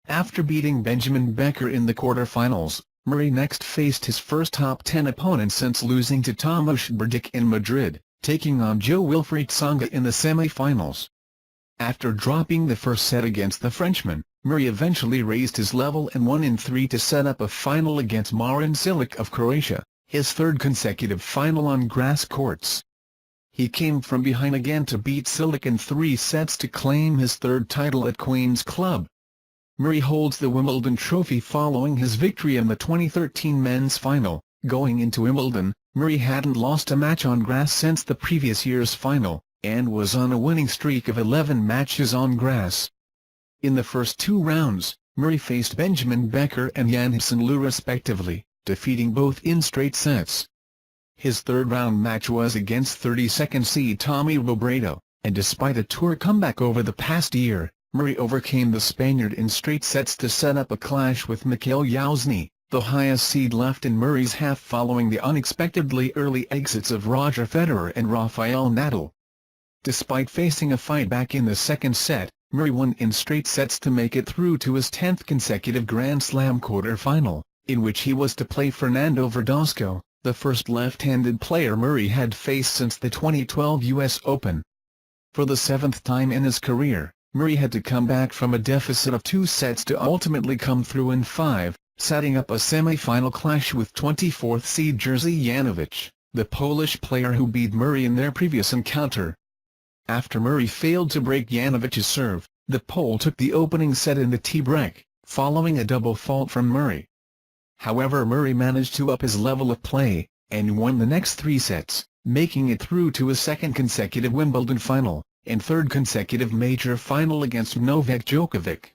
After beating Benjamin Becker in the quarter-finals, Murray next faced his first top-10 opponent since losing to Tomasz Berdych in Madrid, taking on Jo-Wilfried Tsonga in the semi-finals. After dropping the first set against the Frenchman, Murray eventually raised his level and won in 3 to set up a final against Marin Cilic of Croatia, his third consecutive final on grass courts. He came from behind again to beat Cilic in 3 sets to claim his third title at Queen's Club. Murray holds the Wimbledon trophy following his victory in the 2013 men's final. Going into Wimbledon, Murray hadn't lost a match on grass since the previous year's final, and was on a winning streak of 11 matches on grass. In the first 2 rounds, Murray faced Benjamin Becker and Jan-Hipsen Liu respectively, defeating both in straight sets. His third-round match was against 32nd seed Tommy Robredo, and despite a tour comeback over the past year, Murray overcame the Spaniard in straight sets to set up a clash with Mikhail Yuzny, the highest seed left in Murray's half following the unexpectedly early exits of Roger Federer and Rafael Nadal. Despite facing a fight back in the second set, Murray won in straight sets to make it through to his 10th consecutive Grand Slam quarter-final, in which he was to play Fernando Verdasco, the first left-handed player Murray had faced since the 2012 U.S. Open. For the 7th time in his career, Murray had to come back from a deficit of 2 sets to ultimately come through in 5, setting up a semi-final clash with 24th seed Jerzy Janowicz, the Polish player who beat Murray in their previous encounter. After Murray failed to break Janowicz's serve, the Pole took the opening set in the tie-break, following a double fault from Murray. However, Murray managed to up his level of play, and won the next 3 sets, making it through to his 2nd consecutive Wimbledon final, and 3rd consecutive major final against Novak Djokovic.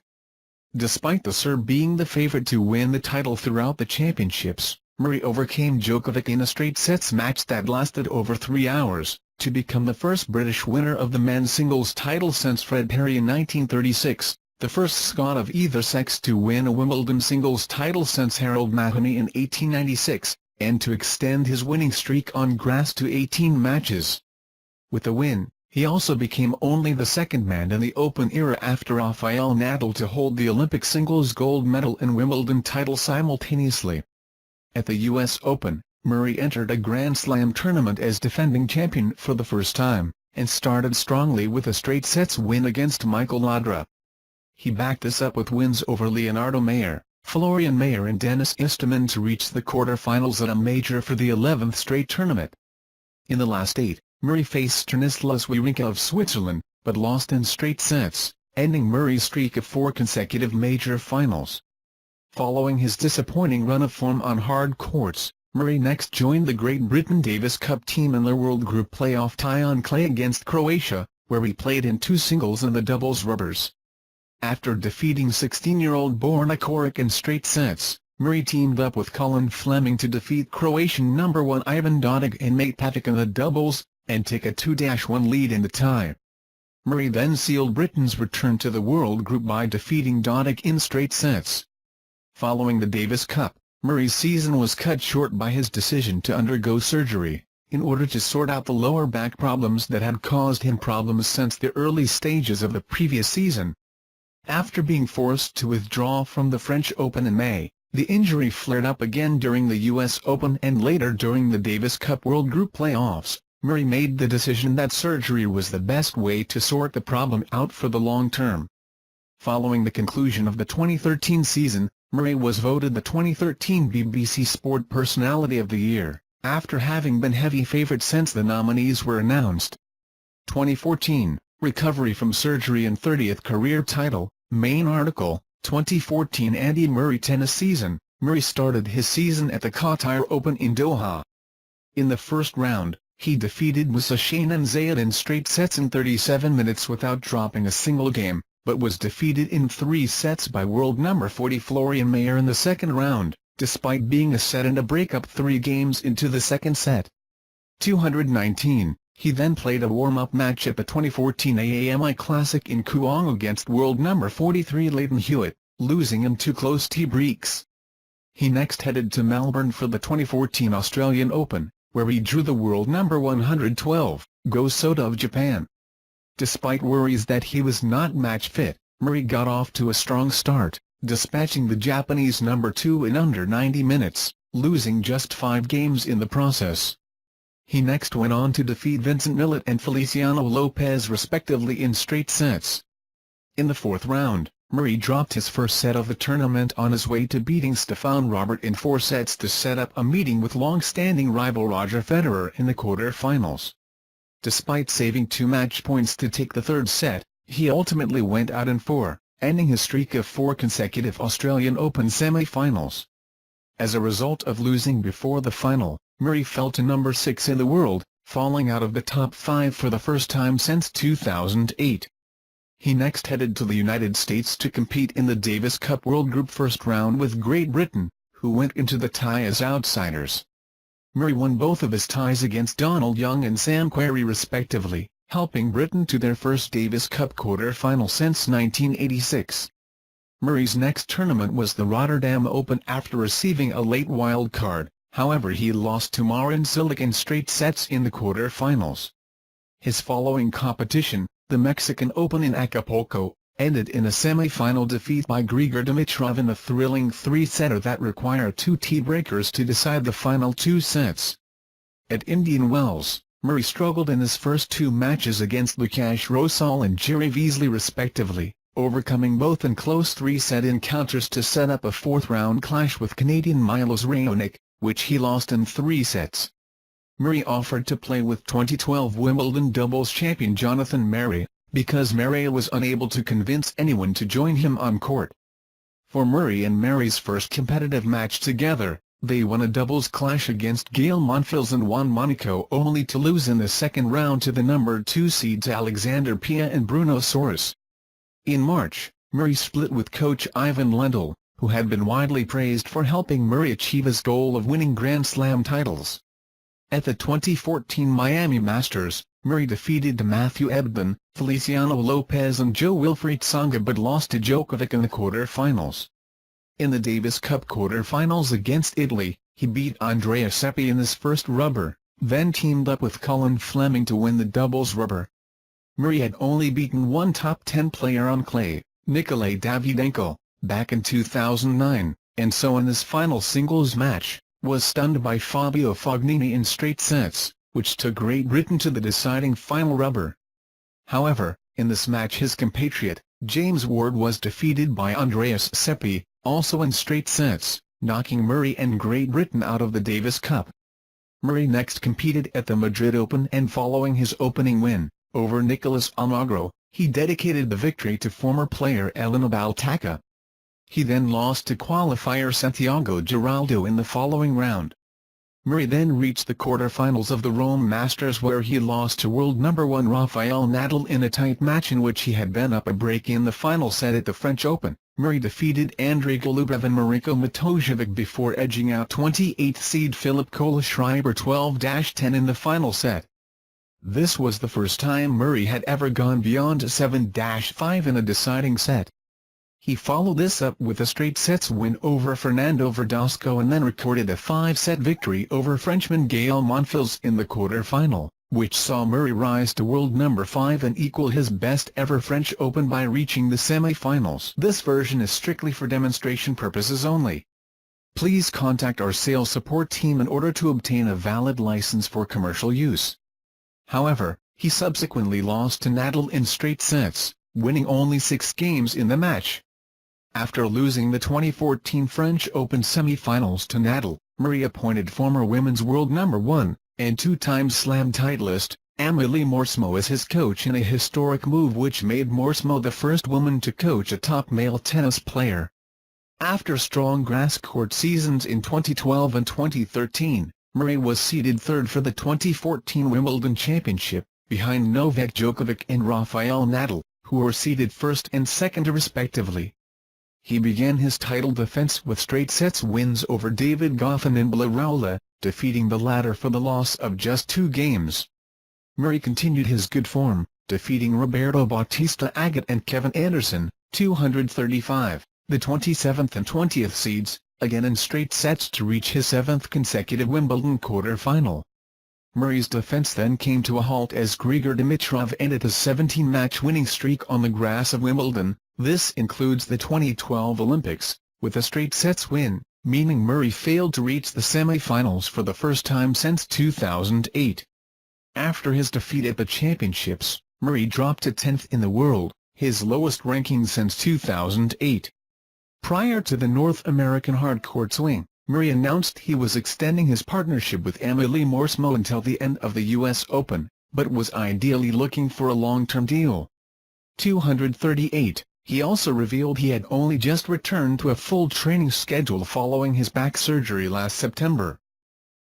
Despite the Serb being the favorite to win the title throughout the championships, Murray overcame Djokovic in a straight sets match that lasted over 3 hours, to become the first British winner of the men's singles title since Fred Perry in 1936, the first Scot of either sex to win a Wimbledon singles title since Harold Mahony in 1896, and to extend his winning streak on grass to 18 matches. With the win, he also became only the second man in the Open era after Rafael Nadal to hold the Olympic singles gold medal and Wimbledon title simultaneously. At the U.S. Open, Murray entered a Grand Slam tournament as defending champion for the first time, and started strongly with a straight sets win against Michael Laudrup. He backed this up with wins over Leonardo Mayer, Florian Mayer and Dennis Istomin to reach the quarter-finals at a major for the 11th straight tournament. In the last 8, Murray faced Stanislas Wawrinka of Switzerland, but lost in straight sets, ending Murray's streak of 4 consecutive major finals. Following his disappointing run of form on hard courts, Murray next joined the Great Britain Davis Cup team in the World Group playoff tie on clay against Croatia, where he played in 2 singles and the doubles rubbers. After defeating 16-year-old Borna Coric in straight sets, Murray teamed up with Colin Fleming to defeat Croatian number 1 Ivan Dodig and Mate Patrick in the doubles, and take a 2-1 lead in the tie. Murray then sealed Britain's return to the World Group by defeating Dodig in straight sets. Following the Davis Cup, Murray's season was cut short by his decision to undergo surgery, in order to sort out the lower back problems that had caused him problems since the early stages of the previous season. After being forced to withdraw from the French Open in May, the injury flared up again during the U.S. Open and later during the Davis Cup World Group playoffs. Murray made the decision that surgery was the best way to sort the problem out for the long term. Following the conclusion of the 2013 season, Murray was voted the 2013 BBC Sport Personality of the Year, after having been heavy favourite since the nominees were announced. 2014, Recovery from Surgery and 30th Career Title, main article, 2014 Andy Murray Tennis Season, Murray started his season at the Qatar Open in Doha. In the first round, he defeated Moussa Shainan Zayed in straight sets in 37 minutes without dropping a single game, but was defeated in 3 sets by world number 40 Florian Mayer in the second round, despite being a set and a break-up 3 games into the second set. 219, he then played a warm-up match at the 2014 AAMI Classic in Kuong against world number 43 Leighton Hewitt, losing in 2 close tie-breaks. He next headed to Melbourne for the 2014 Australian Open, where he drew the world number 112, Go Soda of Japan. Despite worries that he was not match-fit, Murray got off to a strong start, dispatching the Japanese number 2 in under 90 minutes, losing just 5 games in the process. He next went on to defeat Vincent Millet and Feliciano Lopez respectively in straight sets. In the fourth round, Murray dropped his first set of the tournament on his way to beating Stefan Robert in 4 sets to set up a meeting with long-standing rival Roger Federer in the quarter-finals. Despite saving 2 match points to take the third set, he ultimately went out in 4, ending his streak of 4 consecutive Australian Open semi-finals. As a result of losing before the final, Murray fell to number 6 in the world, falling out of the top 5 for the first time since 2008. He next headed to the United States to compete in the Davis Cup World Group first round with Great Britain, who went into the tie as outsiders. Murray won both of his ties against Donald Young and Sam Querrey respectively, helping Britain to their first Davis Cup quarter-final since 1986. Murray's next tournament was the Rotterdam Open after receiving a late wild card, however he lost to Marin Cilic in straight sets in the quarter-finals. His following competition, the Mexican Open in Acapulco, ended in a semi-final defeat by Grigor Dimitrov in a thrilling 3-setter that required 2 tie-breakers to decide the final 2 sets. At Indian Wells, Murray struggled in his first 2 matches against Lukasz Rosol and Jerry Veasley respectively, overcoming both in close 3-set encounters to set up a 4th-round clash with Canadian Milos Raonic, which he lost in 3 sets. Murray offered to play with 2012 Wimbledon doubles champion Jonathan Murray, because Murray was unable to convince anyone to join him on court. For Murray and Murray's first competitive match together, they won a doubles clash against Gael Monfils and Juan Monaco only to lose in the second round to the number 2 seeds Alexander Pia and Bruno Soros. In March, Murray split with coach Ivan Lendl, who had been widely praised for helping Murray achieve his goal of winning Grand Slam titles. At the 2014 Miami Masters, Murray defeated Matthew Ebden, Feliciano Lopez and Jo-Wilfried Tsonga but lost to Djokovic in the quarter-finals. In the Davis Cup quarter-finals against Italy, he beat Andrea Seppi in his first rubber, then teamed up with Colin Fleming to win the doubles rubber. Murray had only beaten one top 10 player on clay, Nikolay Davydenko, back in 2009, and so in his final singles match, was stunned by Fabio Fognini in straight sets, which took Great Britain to the deciding final rubber. However, in this match his compatriot, James Ward was defeated by Andreas Seppi, also in straight sets, knocking Murray and Great Britain out of the Davis Cup. Murray next competed at the Madrid Open and following his opening win, over Nicolas Almagro, he dedicated the victory to former player Elena Baltaca. He then lost to qualifier Santiago Giraldo in the following round. Murray then reached the quarter-finals of the Rome Masters where he lost to world number 1 Rafael Nadal in a tight match in which he had been up a break in the final set at the French Open. Murray defeated Andrei Golubov and Mariko Matojevic before edging out 28th seed Philip Kohlschreiber 12-10 in the final set. This was the first time Murray had ever gone beyond 7-5 in a deciding set. He followed this up with a straight sets win over Fernando Verdasco and then recorded a 5-set victory over Frenchman Gael Monfils in the quarter-final, which saw Murray rise to world number 5 and equal his best-ever French Open by reaching the semi-finals. This version is strictly for demonstration purposes only. Please contact our sales support team in order to obtain a valid license for commercial use. However, he subsequently lost to Nadal in straight sets, winning only 6 games in the match. After losing the 2014 French Open semi-finals to Nadal, Murray appointed former women's world number 1, and 2-time Slam titleist, Amélie Mauresmo as his coach in a historic move which made Mauresmo the first woman to coach a top male tennis player. After strong grass court seasons in 2012 and 2013, Murray was seeded third for the 2014 Wimbledon Championship, behind Novak Djokovic and Rafael Nadal, who were seeded first and second respectively. He began his title defense with straight sets wins over David Goffin and Blarola, defeating the latter for the loss of just 2 games. Murray continued his good form, defeating Roberto Bautista Agut and Kevin Anderson, 235, the 27th and 20th seeds, again in straight sets to reach his 7th consecutive Wimbledon quarter-final. Murray's defense then came to a halt as Grigor Dimitrov ended his 17-match winning streak on the grass of Wimbledon. This includes the 2012 Olympics, with a straight sets win, meaning Murray failed to reach the semi-finals for the first time since 2008. After his defeat at the championships, Murray dropped to 10th in the world, his lowest ranking since 2008. Prior to the North American hardcourt swing, Murray announced he was extending his partnership with Amélie Mauresmo until the end of the U.S. Open, but was ideally looking for a long-term deal. 238. He also revealed he had only just returned to a full training schedule following his back surgery last September.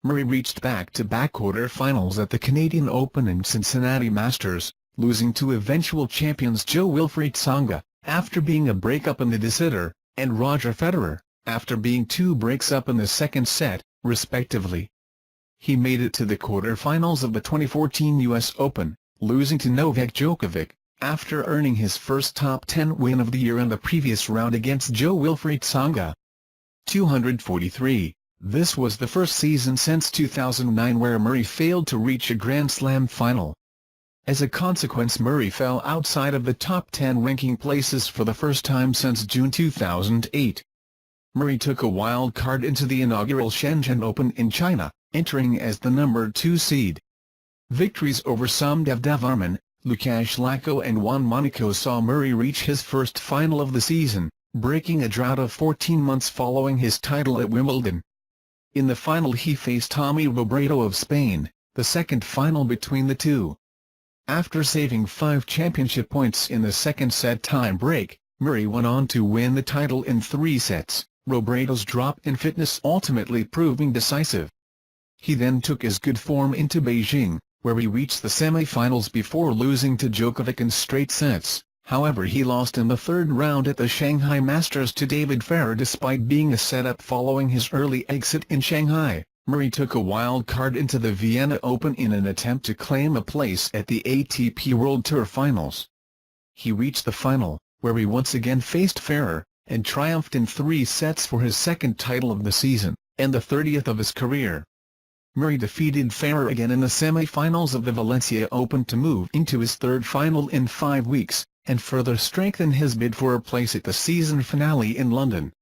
Murray reached back-to-back quarter-finals at the Canadian Open and Cincinnati Masters, losing to eventual champions Jo-Wilfried Tsonga, after being a break-up in the decider, and Roger Federer, after being 2 breaks-up in the second set, respectively. He made it to the quarter-finals of the 2014 U.S. Open, losing to Novak Djokovic, after earning his first top 10 win of the year in the previous round against Jo-Wilfried Tsonga. 243. This was the first season since 2009 where Murray failed to reach a Grand Slam final. As a consequence, Murray fell outside of the top 10 ranking places for the first time since June 2008. Murray took a wild card into the inaugural Shenzhen Open in China, entering as the number 2 seed. Victories over Somdev Devarman, Lukasz Lacko and Juan Monaco saw Murray reach his first final of the season, breaking a drought of 14 months following his title at Wimbledon. In the final he faced Tommy Robredo of Spain, the second final between the two. After saving 5 championship points in the second set tie-break, Murray went on to win the title in 3 sets, Robredo's drop in fitness ultimately proving decisive. He then took his good form into Beijing, where he reached the semi-finals before losing to Djokovic in straight sets. However, he lost in the third round at the Shanghai Masters to David Ferrer despite being a setup following his early exit in Shanghai. Murray took a wild card into the Vienna Open in an attempt to claim a place at the ATP World Tour Finals. He reached the final, where he once again faced Ferrer, and triumphed in 3 sets for his second title of the season, and the 30th of his career. Murray defeated Ferrer again in the semi-finals of the Valencia Open to move into his 3rd final in 5 weeks, and further strengthen his bid for a place at the season finale in London.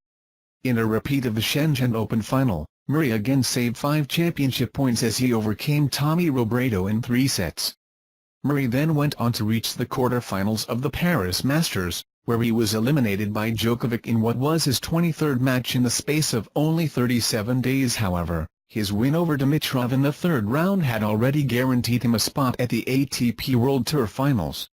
In a repeat of the Shenzhen Open final, Murray again saved 5 championship points as he overcame Tommy Robredo in 3 sets. Murray then went on to reach the quarter-finals of the Paris Masters, where he was eliminated by Djokovic in what was his 23rd match in the space of only 37 days. However, his win over Dimitrov in the 3rd round had already guaranteed him a spot at the ATP World Tour Finals.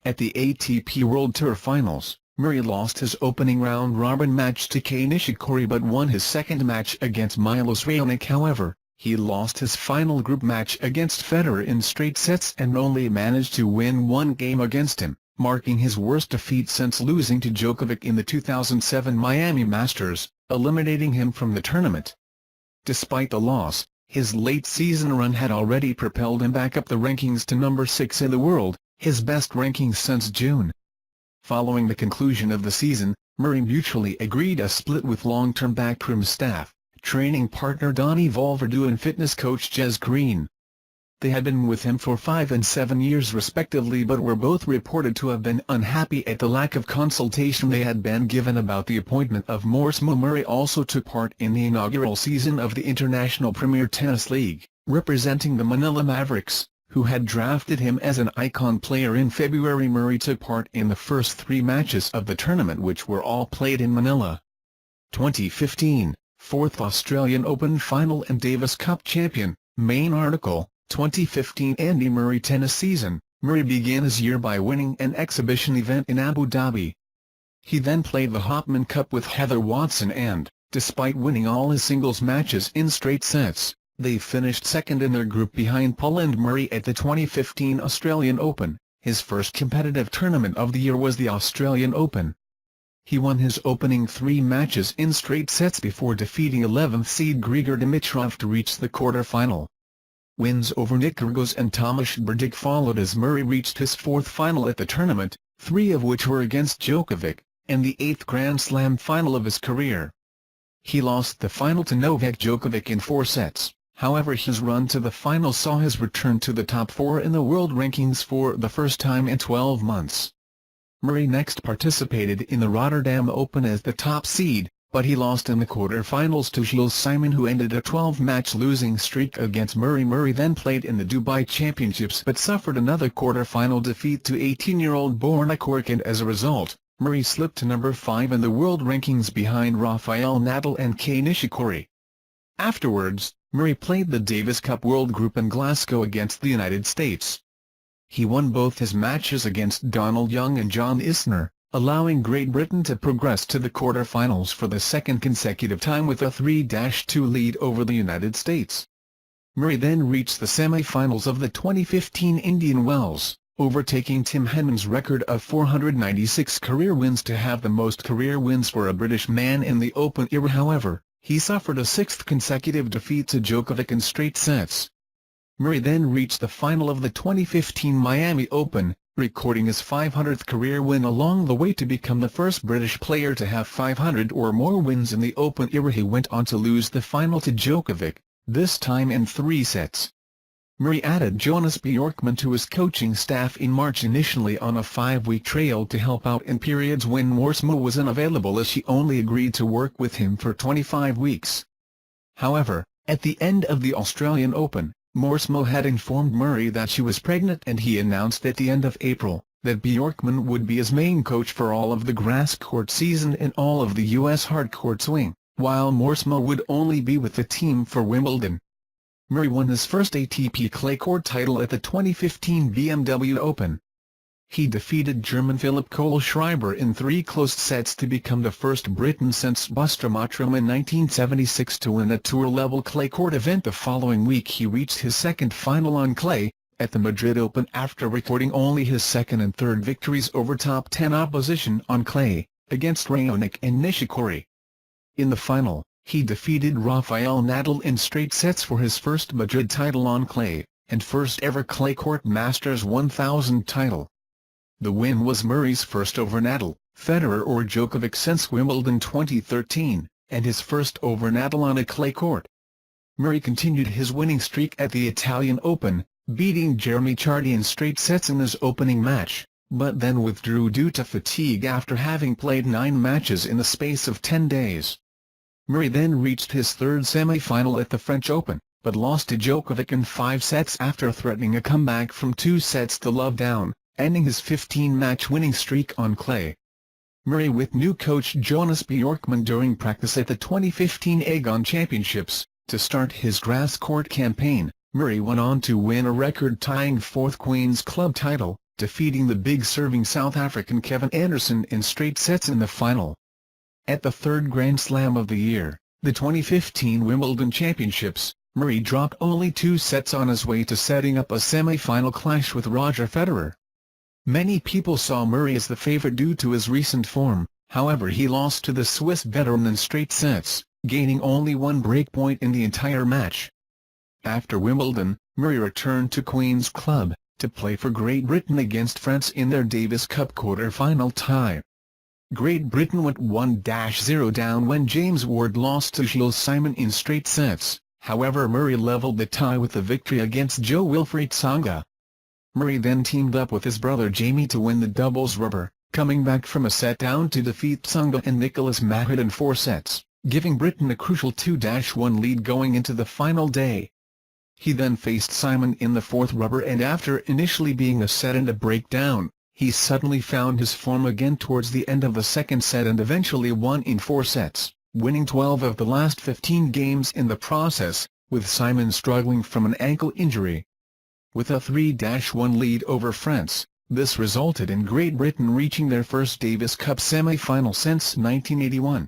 At the ATP World Tour Finals, Murray lost his opening round-robin match to Kei Nishikori but won his second match against Milos Raonic. However, he lost his final group match against Federer in straight sets and only managed to win 1 game against him, marking his worst defeat since losing to Djokovic in the 2007 Miami Masters, eliminating him from the tournament. Despite the loss, his late-season run had already propelled him back up the rankings to number 6 in the world, his best ranking since June. Following the conclusion of the season, Murray mutually agreed a split with long-term backroom staff, training partner Donnie Valverde and fitness coach Jez Green. They had been with him for 5 and 7 years respectively but were both reported to have been unhappy at the lack of consultation they had been given about the appointment of Mauresmo. Murray also took part in the inaugural season of the International Premier Tennis League, representing the Manila Mavericks, who had drafted him as an icon player in February. Murray took part in the first 3 matches of the tournament, which were all played in Manila. 2015, 4th Australian Open Final and Davis Cup champion. Main article, 2015 Andy Murray tennis season. Murray began his year by winning an exhibition event in Abu Dhabi. He then played the Hopman Cup with Heather Watson and, despite winning all his singles matches in straight sets, they finished second in their group behind Paul and Murray at the 2015 Australian Open. His first competitive tournament of the year was the Australian Open. He won his opening 3 matches in straight sets before defeating 11th seed Grigor Dimitrov to reach the quarter-final. Wins over Nick Kyrgios and Tomasz Berdych followed as Murray reached his 4th final at the tournament, 3 of which were against Djokovic, and the 8th Grand Slam final of his career. He lost the final to Novak Djokovic in 4 sets, however his run to the final saw his return to the top 4 in the world rankings for the first time in 12 months. Murray next participated in the Rotterdam Open as the top seed, but he lost in the quarter-finals to Gilles Simon, who ended a 12-match losing streak against Murray. Murray then played in the Dubai Championships but suffered another quarter-final defeat to 18-year-old Borna Coric, and as a result, Murray slipped to number 5 in the world rankings behind Rafael Nadal and Kei Nishikori. Afterwards, Murray played the Davis Cup World Group in Glasgow against the United States. He won both his matches against Donald Young and John Isner, allowing Great Britain to progress to the quarter-finals for the second consecutive time with a 3-2 lead over the United States. Murray then reached the semi-finals of the 2015 Indian Wells, overtaking Tim Henman's record of 496 career wins to have the most career wins for a British man in the Open era. However, he suffered a 6th consecutive defeat to Djokovic in straight sets. Murray then reached the final of the 2015 Miami Open, recording his 500th career win along the way to become the first British player to have 500 or more wins in the Open era. He went on to lose the final to Djokovic, this time in 3 sets. Murray added Jonas Bjorkman to his coaching staff in March, initially on a 5-week trial to help out in periods when Morsmo was unavailable, as she only agreed to work with him for 25 weeks. However, at the end of the Australian Open, Morsmo had informed Murray that she was pregnant, and he announced at the end of April that Bjorkman would be his main coach for all of the grass court season and all of the U.S. hardcourt swing, while Morsmo would only be with the team for Wimbledon. Murray won his first ATP clay court title at the 2015 BMW Open. He defeated German Philipp Kohlschreiber in 3 close sets to become the first Briton since Buster Mottram in 1976 to win a tour-level clay court event. The following week he reached his 2nd final on clay, at the Madrid Open, after recording only his 2nd and 3rd victories over top 10 opposition on clay, against Raonic and Nishikori. In the final, he defeated Rafael Nadal in straight sets for his first Madrid title on clay, and first ever clay court Masters 1000 title. The win was Murray's first over Nadal, Federer or Djokovic since Wimbledon 2013, and his first over Nadal on a clay court. Murray continued his winning streak at the Italian Open, beating Jeremy Chardy in straight sets in his opening match, but then withdrew due to fatigue after having played 9 matches in the space of 10 days. Murray then reached his 3rd semi-final at the French Open, but lost to Djokovic in 5 sets after threatening a comeback from 2 sets to love down, ending his 15-match winning streak on clay. Murray with new coach Jonas Bjorkman during practice at the 2015 Aegon Championships, to start his grass court campaign. Murray went on to win a record-tying 4th Queen's Club title, defeating the big-serving South African Kevin Anderson in straight sets in the final. At the 3rd Grand Slam of the year, the 2015 Wimbledon Championships, Murray dropped only 2 sets on his way to setting up a semi-final clash with Roger Federer. Many people saw Murray as the favorite due to his recent form, however he lost to the Swiss veteran in straight sets, gaining only 1 breakpoint in the entire match. After Wimbledon, Murray returned to Queen's Club, to play for Great Britain against France in their Davis Cup quarter-final tie. Great Britain went 1-0 down when James Ward lost to Gilles Simon in straight sets, however Murray levelled the tie with a victory against Jo-Wilfried Tsonga. Murray then teamed up with his brother Jamie to win the doubles rubber, coming back from a set down to defeat Tsonga and Nicolas Mahut in 4 sets, giving Britain a crucial 2-1 lead going into the final day. He then faced Simon in the 4th rubber, and after initially being a set and a breakdown, he suddenly found his form again towards the end of the 2nd set and eventually won in 4 sets, winning 12 of the last 15 games in the process, with Simon struggling from an ankle injury. With a 3-1 lead over France, This resulted in Great Britain reaching their first Davis Cup semi-final since 1981.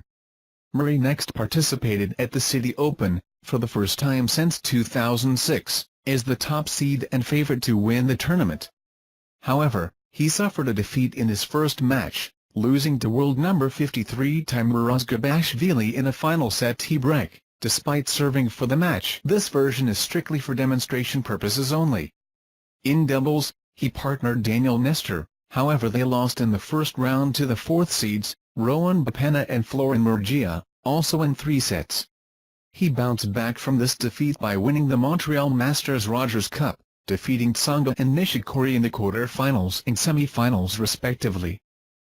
Murray next participated at the City Open, for the first time since 2006, as the top seed and favourite to win the tournament. However, he suffered a defeat in his first match, losing to world number 53 Timur Gabashvili in a final set tie-break, despite serving for the match. This version is strictly for demonstration purposes only. In doubles, he partnered Daniel Nestor, however they lost in the first round to the fourth seeds, Rowan Bapena and Florin Murgia, also in 3 sets. He bounced back from this defeat by winning the Montreal Masters Rogers Cup, defeating Tsonga and Nishikori in the quarter-finals and semi-finals respectively.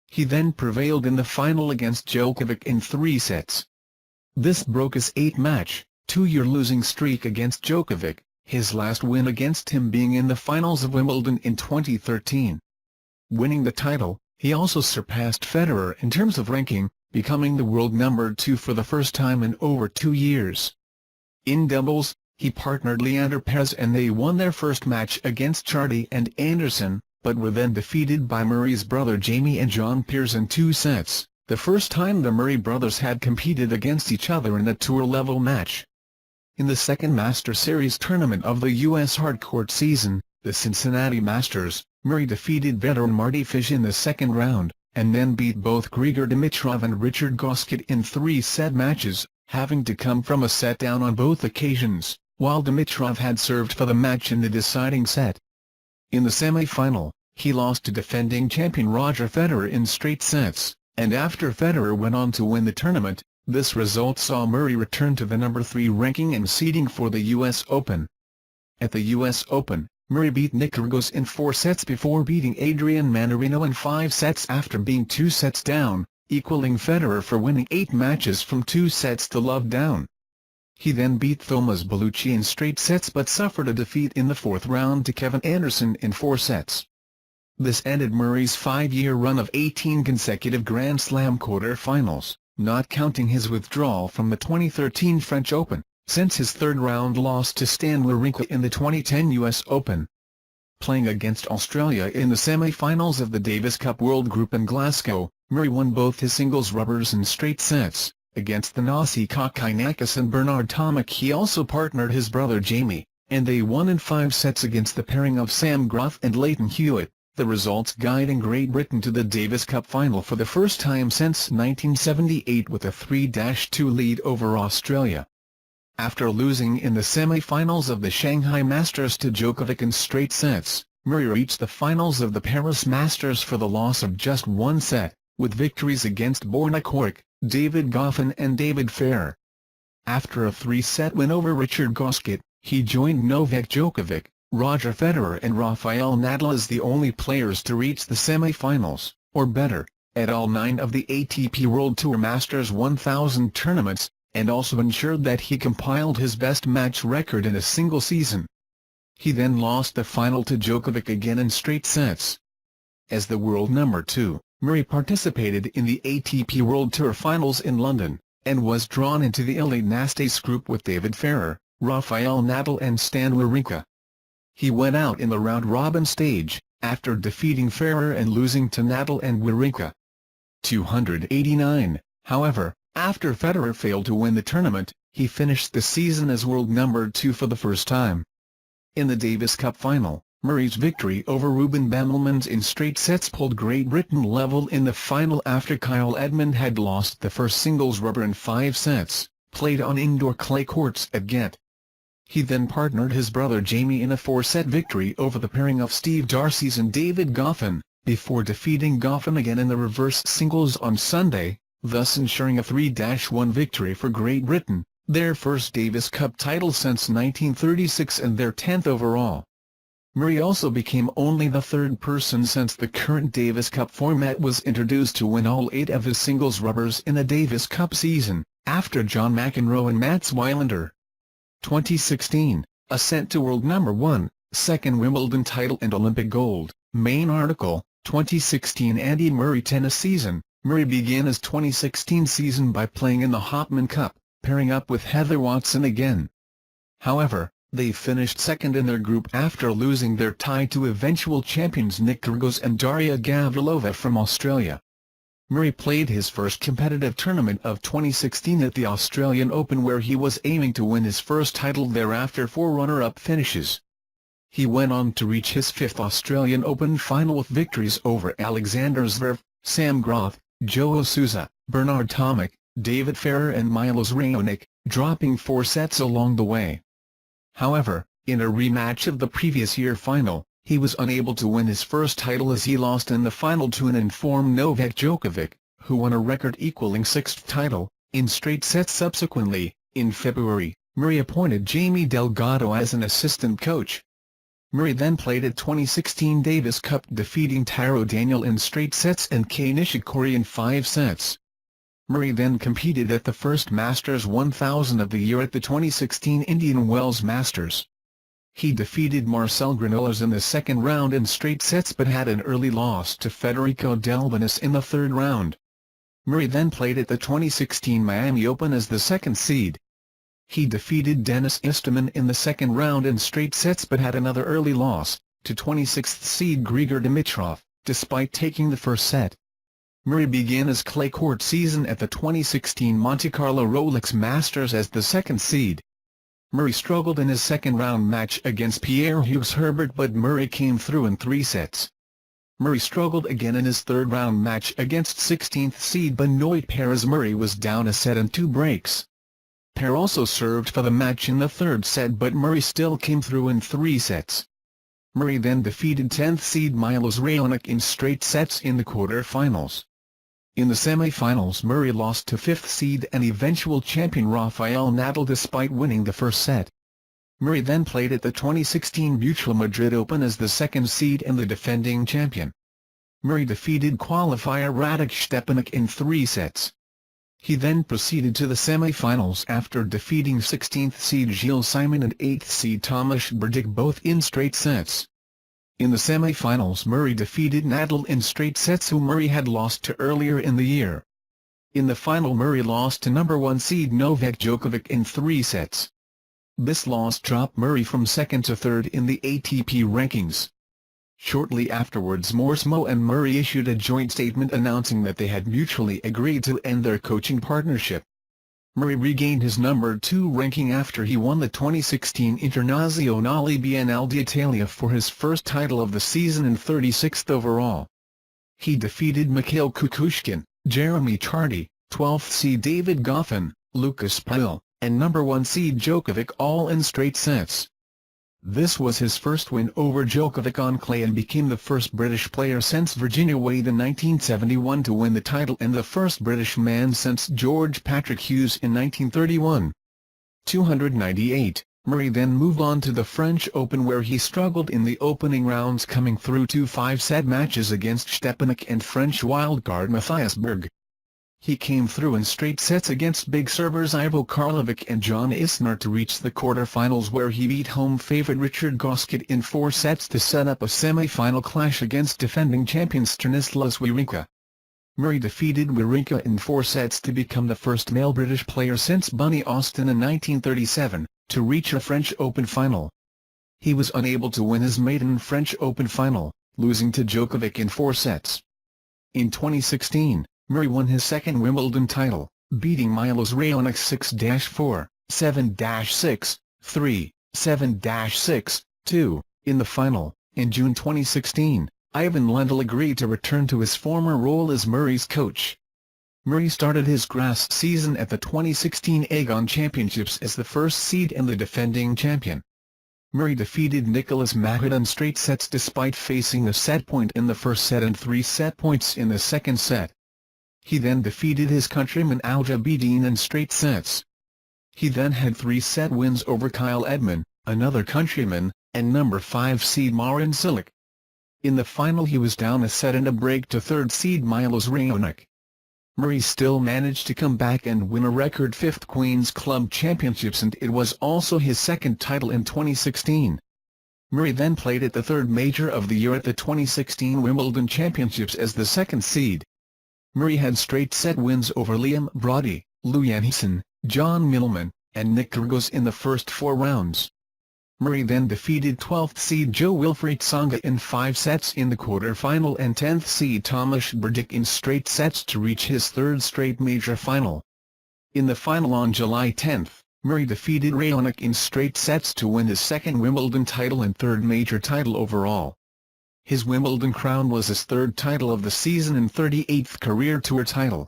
He then prevailed in the final against Djokovic in 3 sets. This broke his 8-match, 2-year losing streak against Djokovic, his last win against him being in the finals of Wimbledon in 2013. Winning the title, he also surpassed Federer in terms of ranking, becoming the world number 2 for the first time in over 2 years. In doubles, he partnered Leander Paes and they won their first match against Chardy and Anderson, but were then defeated by Murray's brother Jamie and John Peers in 2 sets, the first time the Murray brothers had competed against each other in a tour-level match. In the second Master Series tournament of the U.S. hardcourt season, the Cincinnati Masters, Murray defeated veteran Mardy Fish in the second round, and then beat both Grigor Dimitrov and Richard Gasquet in 3-set matches, having to come from a set down on both occasions, while Dimitrov had served for the match in the deciding set. In the semi-final, he lost to defending champion Roger Federer in straight sets, and after Federer went on to win the tournament, this result saw Murray return to the number 3 ranking and seeding for the U.S. Open. At the U.S. Open, Murray beat Nick Kyrgios in 4 sets before beating Adrian Manarino in 5 sets after being 2 sets down, equaling Federer for winning 8 matches from 2 sets to love down. He then beat Thomas Bellucci in straight sets but suffered a defeat in the 4th round to Kevin Anderson in 4 sets. This ended Murray's 5-year run of 18 consecutive Grand Slam quarter-finals, not counting his withdrawal from the 2013 French Open, since his third-round loss to Stan Wawrinka in the 2010 U.S. Open. Playing against Australia in the semi-finals of the Davis Cup World Group in Glasgow, Murray won both his singles rubbers in straight sets. Against the Nazi Kokkinakis and Bernard Tomic he also partnered his brother Jamie, and they won in 5 sets against the pairing of Sam Groth and Leighton Hewitt, the results guiding Great Britain to the Davis Cup final for the first time since 1978 with a 3-2 lead over Australia. After losing in the semi-finals of the Shanghai Masters to Djokovic in straight sets, Murray reached the finals of the Paris Masters for the loss of just 1 set, with victories against Borna Coric, David Goffin and David Ferrer. After a 3-set win over Richard Gasquet, he joined Novak Djokovic, Roger Federer and Rafael Nadal as the only players to reach the semi-finals, or better, at all 9 of the ATP World Tour Masters 1000 tournaments, and also ensured that he compiled his best match record in a single season. He then lost the final to Djokovic again in straight sets. As the world number 2, Murray participated in the ATP World Tour Finals in London, and was drawn into the Elite Nasties group with David Ferrer, Rafael Nadal and Stan Wawrinka. He went out in the round-robin stage, after defeating Ferrer and losing to Nadal and Wawrinka. 289, however, after Federer failed to win the tournament, he finished the season as world number 2 for the first time. In the Davis Cup final, Murray's victory over Ruben Bemelmans in straight sets pulled Great Britain level in the final after Kyle Edmund had lost the first singles rubber in 5 sets, played on indoor clay courts at Ghent. He then partnered his brother Jamie in a 4-set victory over the pairing of Steve Darcis and David Goffin, before defeating Goffin again in the reverse singles on Sunday, thus ensuring a 3-1 victory for Great Britain, their first Davis Cup title since 1936 and their 10th overall. Murray also became only the 3rd person since the current Davis Cup format was introduced to win all 8 of his singles rubbers in a Davis Cup season, after John McEnroe and Mats Wilander. 2016, ascent to world number 1, 2nd Wimbledon title and Olympic gold. Main article, 2016 Andy Murray tennis season. Murray began his 2016 season by playing in the Hopman Cup, pairing up with Heather Watson again. However, They finished second in their group after losing their tie to eventual champions Nick Kyrgios and Daria Gavrilova from Australia. Murray played his first competitive tournament of 2016 at the Australian Open, where he was aiming to win his first title there after 4 runner-up finishes. He went on to reach his 5th Australian Open final with victories over Alexander Zverev, Sam Groth, Joe Sousa, Bernard Tomic, David Ferrer and Milos Raonic, dropping 4 sets along the way. However, in a rematch of the previous year final, he was unable to win his first title as he lost in the final to an informed Novak Djokovic, who won a record-equaling 6th title, in straight sets subsequently. In February, Murray appointed Jamie Delgado as an assistant coach. Murray then played at 2016 Davis Cup, defeating Taro Daniel in straight sets and Kei Nishikori in 5 sets. Murray then competed at the first Masters 1000 of the year at the 2016 Indian Wells Masters. He defeated Marcel Granollers in the second round in straight sets but had an early loss to Federico Delbonis in the third round. Murray then played at the 2016 Miami Open as the second seed. He defeated Denis Istomin in the second round in straight sets but had another early loss, to 26th seed Grigor Dimitrov, despite taking the first set. Murray began his clay court season at the 2016 Monte Carlo Rolex Masters as the second seed. Murray struggled in his second-round match against Pierre-Hugues Herbert, but Murray came through in 3 sets. Murray struggled again in his third-round match against 16th seed Benoit Paire as Murray was down a set and 2 breaks. Paire also served for the match in the third set, but Murray still came through in 3 sets. Murray then defeated 10th seed Milos Raonic in straight sets in the quarter-finals. In the semi-finals, Murray lost to 5th seed and eventual champion Rafael Nadal despite winning the first set. Murray then played at the 2016 Mutual Madrid Open as the second seed and the defending champion. Murray defeated qualifier Radek Stepanek in 3 sets. He then proceeded to the semi-finals after defeating 16th seed Gilles Simon and 8th seed Tomasz Berdych both in straight sets. In the semi-finals, Murray defeated Nadal in straight sets, who Murray had lost to earlier in the year. In the final, Murray lost to number 1 seed Novak Djokovic in 3 sets. This loss dropped Murray from second to third in the ATP rankings. Shortly afterwards, Morsmo and Murray issued a joint statement announcing that they had mutually agreed to end their coaching partnership. Murray regained his number 2 ranking after he won the 2016 Internazionale Biennale d'Italia for his first title of the season and 36th overall. He defeated Mikhail Kukushkin, Jeremy Chardy, 12th seed David Goffin, Lucas Pouille, and number 1 seed Djokovic, all in straight sets. This was his first win over Djokovic on clay and became the first British player since Virginia Wade in 1971 to win the title and the first British man since George Patrick Hughes in 1931. 298. Murray then moved on to the French Open, where he struggled in the opening rounds, coming through 2 5-set matches against Stepanek and French wildcard Matthias Berg. He came through in straight sets against big servers Ivo Karlovic and John Isner to reach the quarter-finals, where he beat home favourite Richard Gasquet in 4 sets to set up a semi-final clash against defending champion Stanislas Wawrinka. Murray defeated Wawrinka in 4 sets to become the first male British player since Bunny Austin in 1937, to reach a French Open final. He was unable to win his maiden French Open final, losing to Djokovic in 4 sets. In 2016, Murray won his second Wimbledon title, beating Milos Raonic 6-4, 7-6, 3, 7-6, 2, in the final. In June 2016, Ivan Lendl agreed to return to his former role as Murray's coach. Murray started his grass season at the 2016 Aegon Championships as the first seed and the defending champion. Murray defeated Nicolas Mahut in straight sets despite facing a set point in the first set and 3 set points in the second set. He then defeated his countryman Alja Bidin in straight sets. He then had 3-set wins over Kyle Edmund, another countryman, and number 5 seed Marin Cilic. In the final, he was down a set and a break to 3rd seed Milos Raonic. Murray still managed to come back and win a record 5th Queen's Club Championships, and it was also his second title in 2016. Murray then played at the 3rd major of the year at the 2016 Wimbledon Championships as the second seed. Murray had straight set wins over Liam Brody, Lou Janssen, John Millman, and Nick Kyrgios in the first 4 rounds. Murray then defeated 12th seed Jo-Wilfried Tsonga in 5 sets in the quarter-final and 10th seed Tomasz Berdych in straight sets to reach his third straight major final. In the final on July 10, Murray defeated Raonic in straight sets to win his second Wimbledon title and third major title overall. His Wimbledon crown was his third title of the season and 38th career tour title.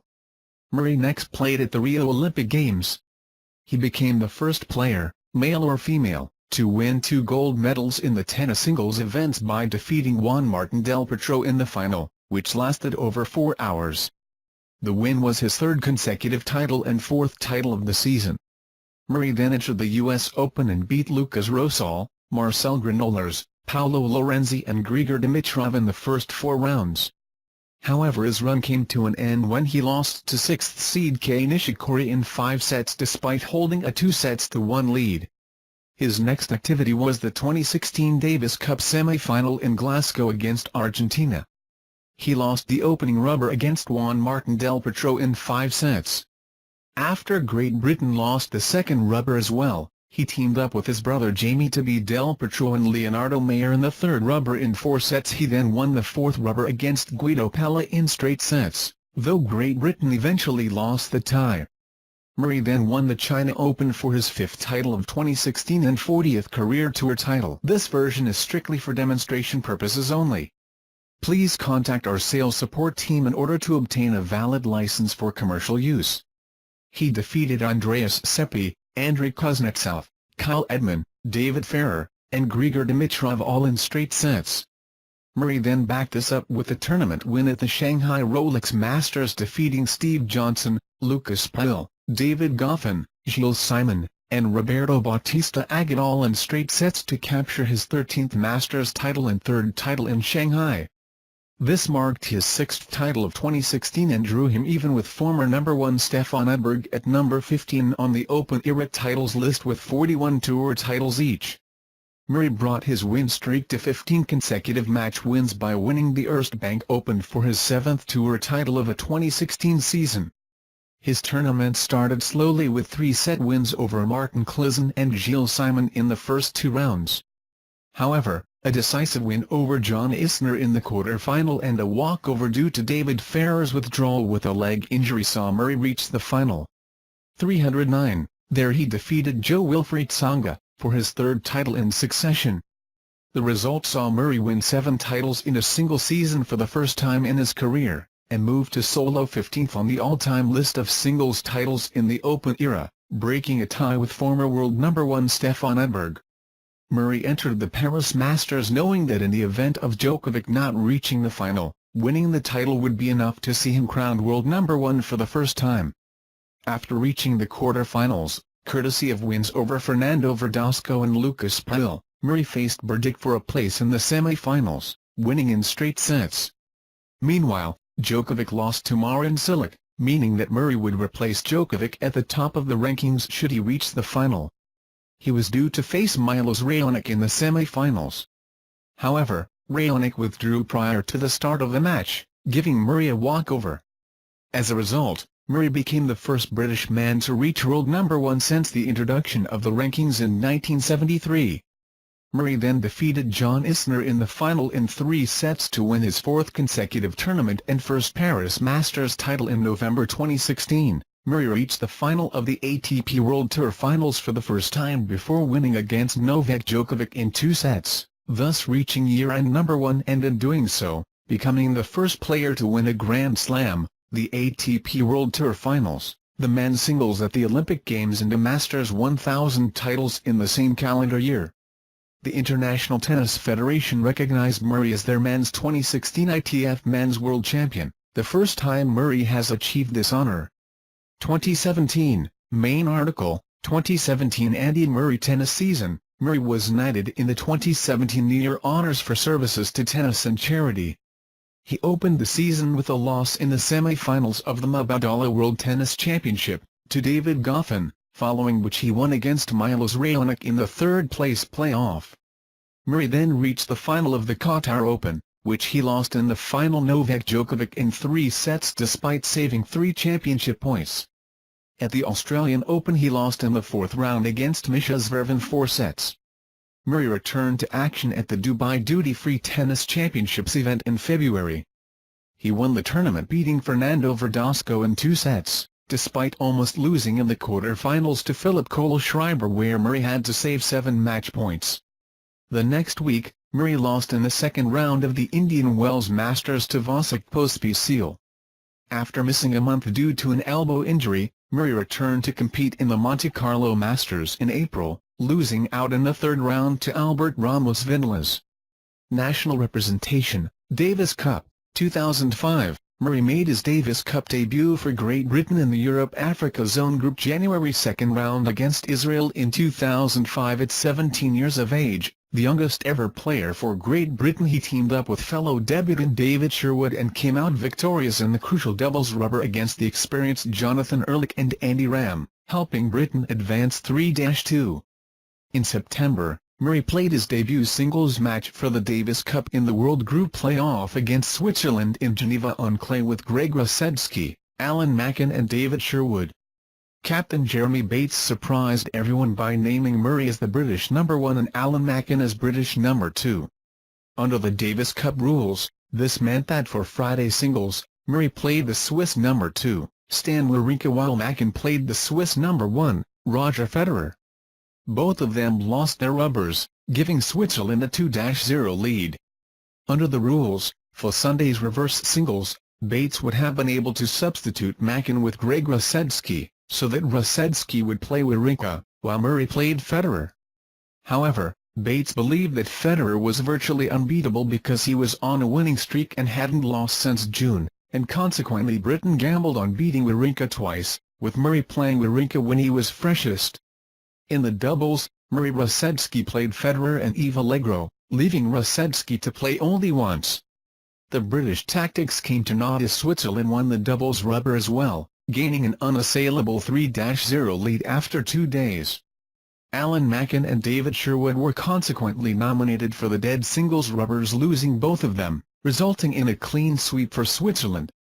Murray next played at the Rio Olympic Games. He became the first player, male or female, to win 2 gold medals in the tennis singles events by defeating Juan Martín del Potro in the final, which lasted over 4 hours. The win was his third consecutive title and fourth title of the season. Murray then entered the U.S. Open and beat Lucas Rosol, Marcel Granollers, Paolo Lorenzi and Grigor Dimitrov in the first 4 rounds. However, his run came to an end when he lost to 6th seed Kei Nishikori in 5 sets despite holding a 2-1 lead. His next activity was the 2016 Davis Cup semi-final in Glasgow against Argentina. He lost the opening rubber against Juan Martín del Potro in 5 sets. After Great Britain lost the second rubber as well, he teamed up with his brother Jamie to beat Del Potro and Leonardo Mayer in the third rubber in 4 sets. He then won the fourth rubber against Guido Pella in straight sets, though Great Britain eventually lost the tie. Murray then won the China Open for his 5th title of 2016 and 40th career tour title. This version is strictly for demonstration purposes only. Please contact our sales support team in order to obtain a valid license for commercial use. He defeated Andreas Seppi, Andrei Kuznetsov, Kyle Edmund, David Ferrer, and Grigor Dimitrov all in straight sets. Murray then backed this up with a tournament win at the Shanghai Rolex Masters, defeating Steve Johnson, Lucas Pyle, David Goffin, Gilles Simon, and Roberto Bautista Agut all in straight sets to capture his 13th Masters title and third title in Shanghai. This marked his 6th title of 2016 and drew him even with former number 1 Stefan Edberg at number 15 on the Open-era titles list with 41 tour titles each. Murray brought his win streak to 15 consecutive match wins by winning the Erste Bank Open for his 7th tour title of a 2016 season. His tournament started slowly with 3-set wins over Martin Klizan and Gilles Simon in the first 2 rounds. However, a decisive win over John Isner in the quarter-final and a walkover due to David Ferrer's withdrawal with a leg injury saw Murray reach the final. 309, there he defeated Jo-Wilfried Tsonga, for his 3rd title in succession. The result saw Murray win 7 titles in a single season for the first time in his career, and move to solo 15th on the all-time list of singles titles in the Open era, breaking a tie with former world number 1 Stefan Edberg. Murray entered the Paris Masters knowing that in the event of Djokovic not reaching the final, winning the title would be enough to see him crowned world number 1 for the first time. After reaching the quarter-finals, courtesy of wins over Fernando Verdasco and Lucas Pyle, Murray faced Berdych for a place in the semi-finals, winning in straight sets. Meanwhile, Djokovic lost to Marin Cilic, meaning that Murray would replace Djokovic at the top of the rankings should he reach the final. He was due to face Milos Raonic in the semi-finals. However, Raonic withdrew prior to the start of the match, giving Murray a walkover. As a result, Murray became the first British man to reach world number 1 since the introduction of the rankings in 1973. Murray then defeated John Isner in the final in 3 sets to win his 4th consecutive tournament and first Paris Masters title in November 2016. Murray reached the final of the ATP World Tour Finals for the first time before winning against Novak Djokovic in 2 sets, thus reaching year-end number 1 and in doing so, becoming the first player to win a Grand Slam, the ATP World Tour Finals, the men's singles at the Olympic Games and a Masters 1000 titles in the same calendar year. The International Tennis Federation recognized Murray as their men's 2016 ITF Men's World Champion, the first time Murray has achieved this honor. 2017, main article, 2017 Andy Murray Tennis Season. Murray was knighted in the 2017 New Year Honours for services to tennis and charity. He opened the season with a loss in the semi-finals of the Mubadala World Tennis Championship, to David Goffin, following which he won against Milos Raonic in the third-place playoff. Murray then reached the final of the Qatar Open, which he lost in the final Novak Djokovic in 3 sets despite saving 3 championship points. At the Australian Open he lost in the 4th round against Mischa Zverev in 4 sets. Murray returned to action at the Dubai Duty Free Tennis Championships event in February. He won the tournament beating Fernando Verdasco in 2 sets, despite almost losing in the quarter-finals to Philip Kohlschreiber, where Murray had to save 7 match points. The next week, Murray lost in the second round of the Indian Wells Masters to Vasek Pospisil. After missing a month due to an elbow injury, Murray returned to compete in the Monte Carlo Masters in April, losing out in the third round to Albert Ramos Vinales. National representation, Davis Cup, 2005. Murray made his Davis Cup debut for Great Britain in the Europe-Africa Zone Group January 2nd round against Israel in 2005 at 17 years of age. The youngest ever player for Great Britain, he teamed up with fellow debutant David Sherwood and came out victorious in the crucial doubles rubber against the experienced Jonathan Ehrlich and Andy Ram, helping Britain advance 3-2. In September, Murray played his debut singles match for the Davis Cup in the World Group Playoff against Switzerland in Geneva on clay with Greg Rusedski, Alan Mackin and David Sherwood. Captain Jeremy Bates surprised everyone by naming Murray as the British number 1 and Alan Mackin as British number 2. Under the Davis Cup rules, this meant that for Friday singles, Murray played the Swiss number 2, Stan Wawrinka, while Mackin played the Swiss number 1, Roger Federer. Both of them lost their rubbers, giving Switzerland a 2-0 lead. Under the rules, for Sunday's reverse singles, Bates would have been able to substitute Mackin with Greg Rusedski, so that Rusedski would play Wawrinka, while Murray played Federer. However, Bates believed that Federer was virtually unbeatable because he was on a winning streak and hadn't lost since June, and consequently Britain gambled on beating Wawrinka twice, with Murray playing Wawrinka when he was freshest. In the doubles, Murray-Rusedski played Federer and Yves Allegro, leaving Rusedski to play only once. The British tactics came to naught as Switzerland won the doubles rubber as well, gaining an unassailable 3-0 lead after 2 days. Alan Mackin and David Sherwood were consequently nominated for the dead singles rubbers, losing both of them, resulting in a clean sweep for Switzerland.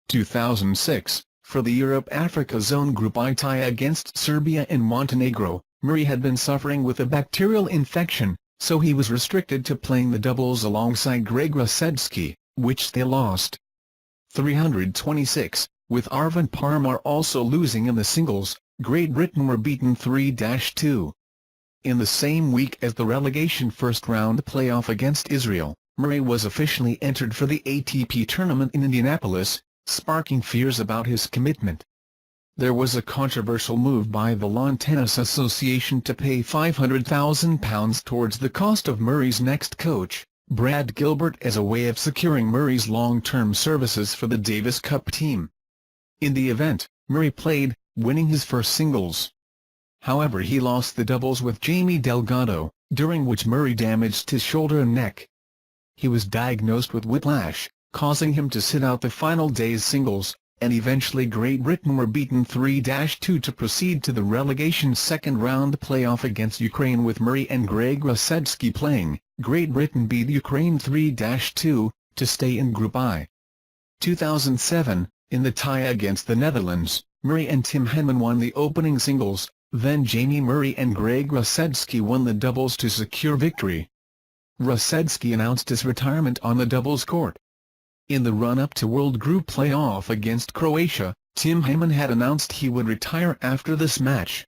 2006, for the Europe-Africa Zone Group I tie against Serbia and Montenegro, Murray had been suffering with a bacterial infection, so he was restricted to playing the doubles alongside Greg Rusedski, which they lost. 326. With Arvind Parmar also losing in the singles, Great Britain were beaten 3-2. In the same week as the relegation first-round playoff against Israel, Murray was officially entered for the ATP tournament in Indianapolis, sparking fears about his commitment. There was a controversial move by the Lawn Tennis Association to pay £500,000 towards the cost of Murray's next coach, Brad Gilbert, as a way of securing Murray's long-term services for the Davis Cup team. In the event, Murray played, winning his first singles. However, he lost the doubles with Jamie Delgado, during which Murray damaged his shoulder and neck. He was diagnosed with whiplash, causing him to sit out the final day's singles, and eventually Great Britain were beaten 3-2 to proceed to the relegation second-round playoff against Ukraine, with Murray and Greg Rusedski playing. Great Britain beat Ukraine 3-2, to stay in Group I. 2007. In the tie against the Netherlands, Murray and Tim Henman won the opening singles, then Jamie Murray and Greg Rusedski won the doubles to secure victory. Rusedski announced his retirement on the doubles court. In the run-up to World Group Playoff against Croatia, Tim Henman had announced he would retire after this match.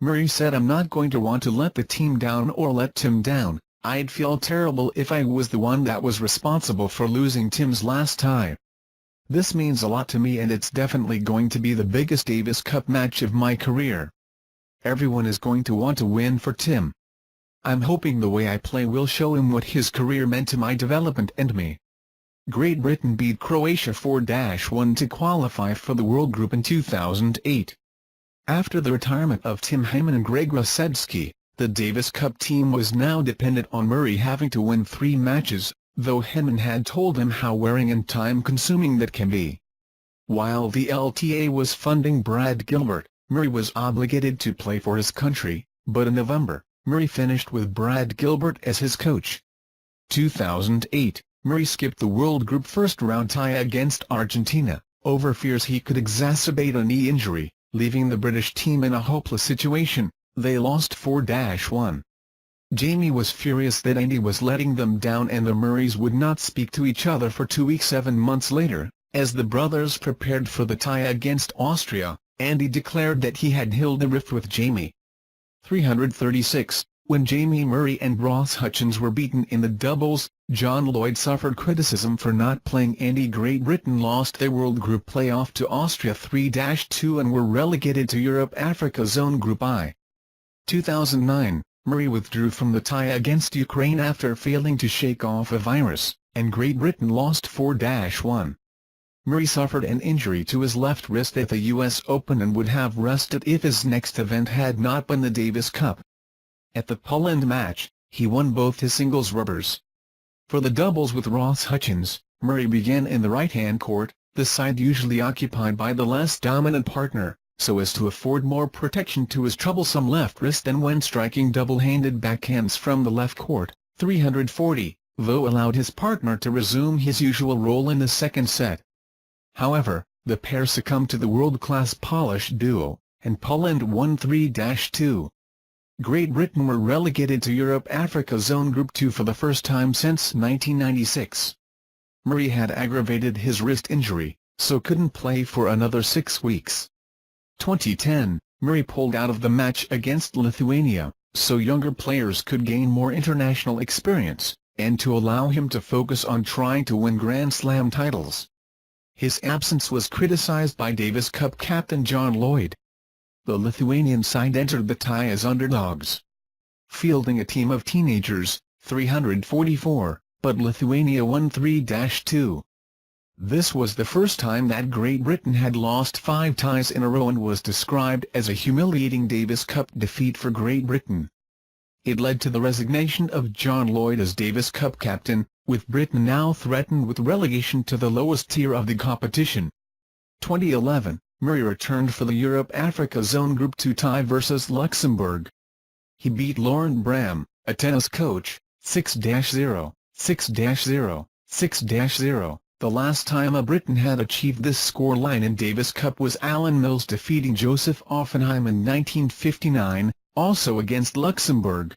Murray said, "I'm not going to want to let the team down or let Tim down. I'd feel terrible if I was the one that was responsible for losing Tim's last tie. This means a lot to me, and it's definitely going to be the biggest Davis Cup match of my career. Everyone is going to want to win for Tim. I'm hoping the way I play will show him what his career meant to my development and me." Great Britain beat Croatia 4-1 to qualify for the World Group in 2008. After the retirement of Tim Henman and Greg Rusedski, the Davis Cup team was now dependent on Murray having to win 3 matches, though Henman had told him how wearing and time-consuming that can be. While the LTA was funding Brad Gilbert, Murray was obligated to play for his country, but in November, Murray finished with Brad Gilbert as his coach. 2008, Murray skipped the World Group first-round tie against Argentina, over fears he could exacerbate a knee injury, leaving the British team in a hopeless situation. They lost 4-1. Jamie was furious that Andy was letting them down, and the Murrays would not speak to each other for 2 weeks. 7 months later, as the brothers prepared for the tie against Austria, Andy declared that he had healed the rift with Jamie. 336. When Jamie Murray and Ross Hutchins were beaten in the doubles, John Lloyd suffered criticism for not playing Andy. Great Britain lost their World Group playoff to Austria 3-2 and were relegated to Europe-Africa Zone Group I. 2009, Murray withdrew from the tie against Ukraine after failing to shake off a virus, and Great Britain lost 4-1. Murray suffered an injury to his left wrist at the US Open and would have rested if his next event had not been the Davis Cup. At the Poland match, he won both his singles rubbers. For the doubles with Ross Hutchins, Murray began in the right-hand court, the side usually occupied by the less dominant partner, so as to afford more protection to his troublesome left wrist than when striking double-handed backhands from the left court. 340, though allowed his partner to resume his usual role in the second set. However, the pair succumbed to the world-class Polish duo, and Poland won 3-2. Great Britain were relegated to Europe-Africa Zone Group II for the first time since 1996. Murray had aggravated his wrist injury, so couldn't play for another 6 weeks. 2010, Murray pulled out of the match against Lithuania, so younger players could gain more international experience, and to allow him to focus on trying to win Grand Slam titles. His absence was criticized by Davis Cup captain John Lloyd. The Lithuanian side entered the tie as underdogs, fielding a team of teenagers, 344, but Lithuania won 3-2. This was the first time that Great Britain had lost 5 ties in a row and was described as a humiliating Davis Cup defeat for Great Britain. It led to the resignation of John Lloyd as Davis Cup captain, with Britain now threatened with relegation to the lowest tier of the competition. 2011, Murray returned for the Europe-Africa Zone Group II tie versus Luxembourg. He beat Laurent Bram, a tennis coach, 6-0, 6-0, 6-0. The last time a Briton had achieved this scoreline in Davis Cup was Alan Mills defeating Joseph Offenheim in 1959, also against Luxembourg.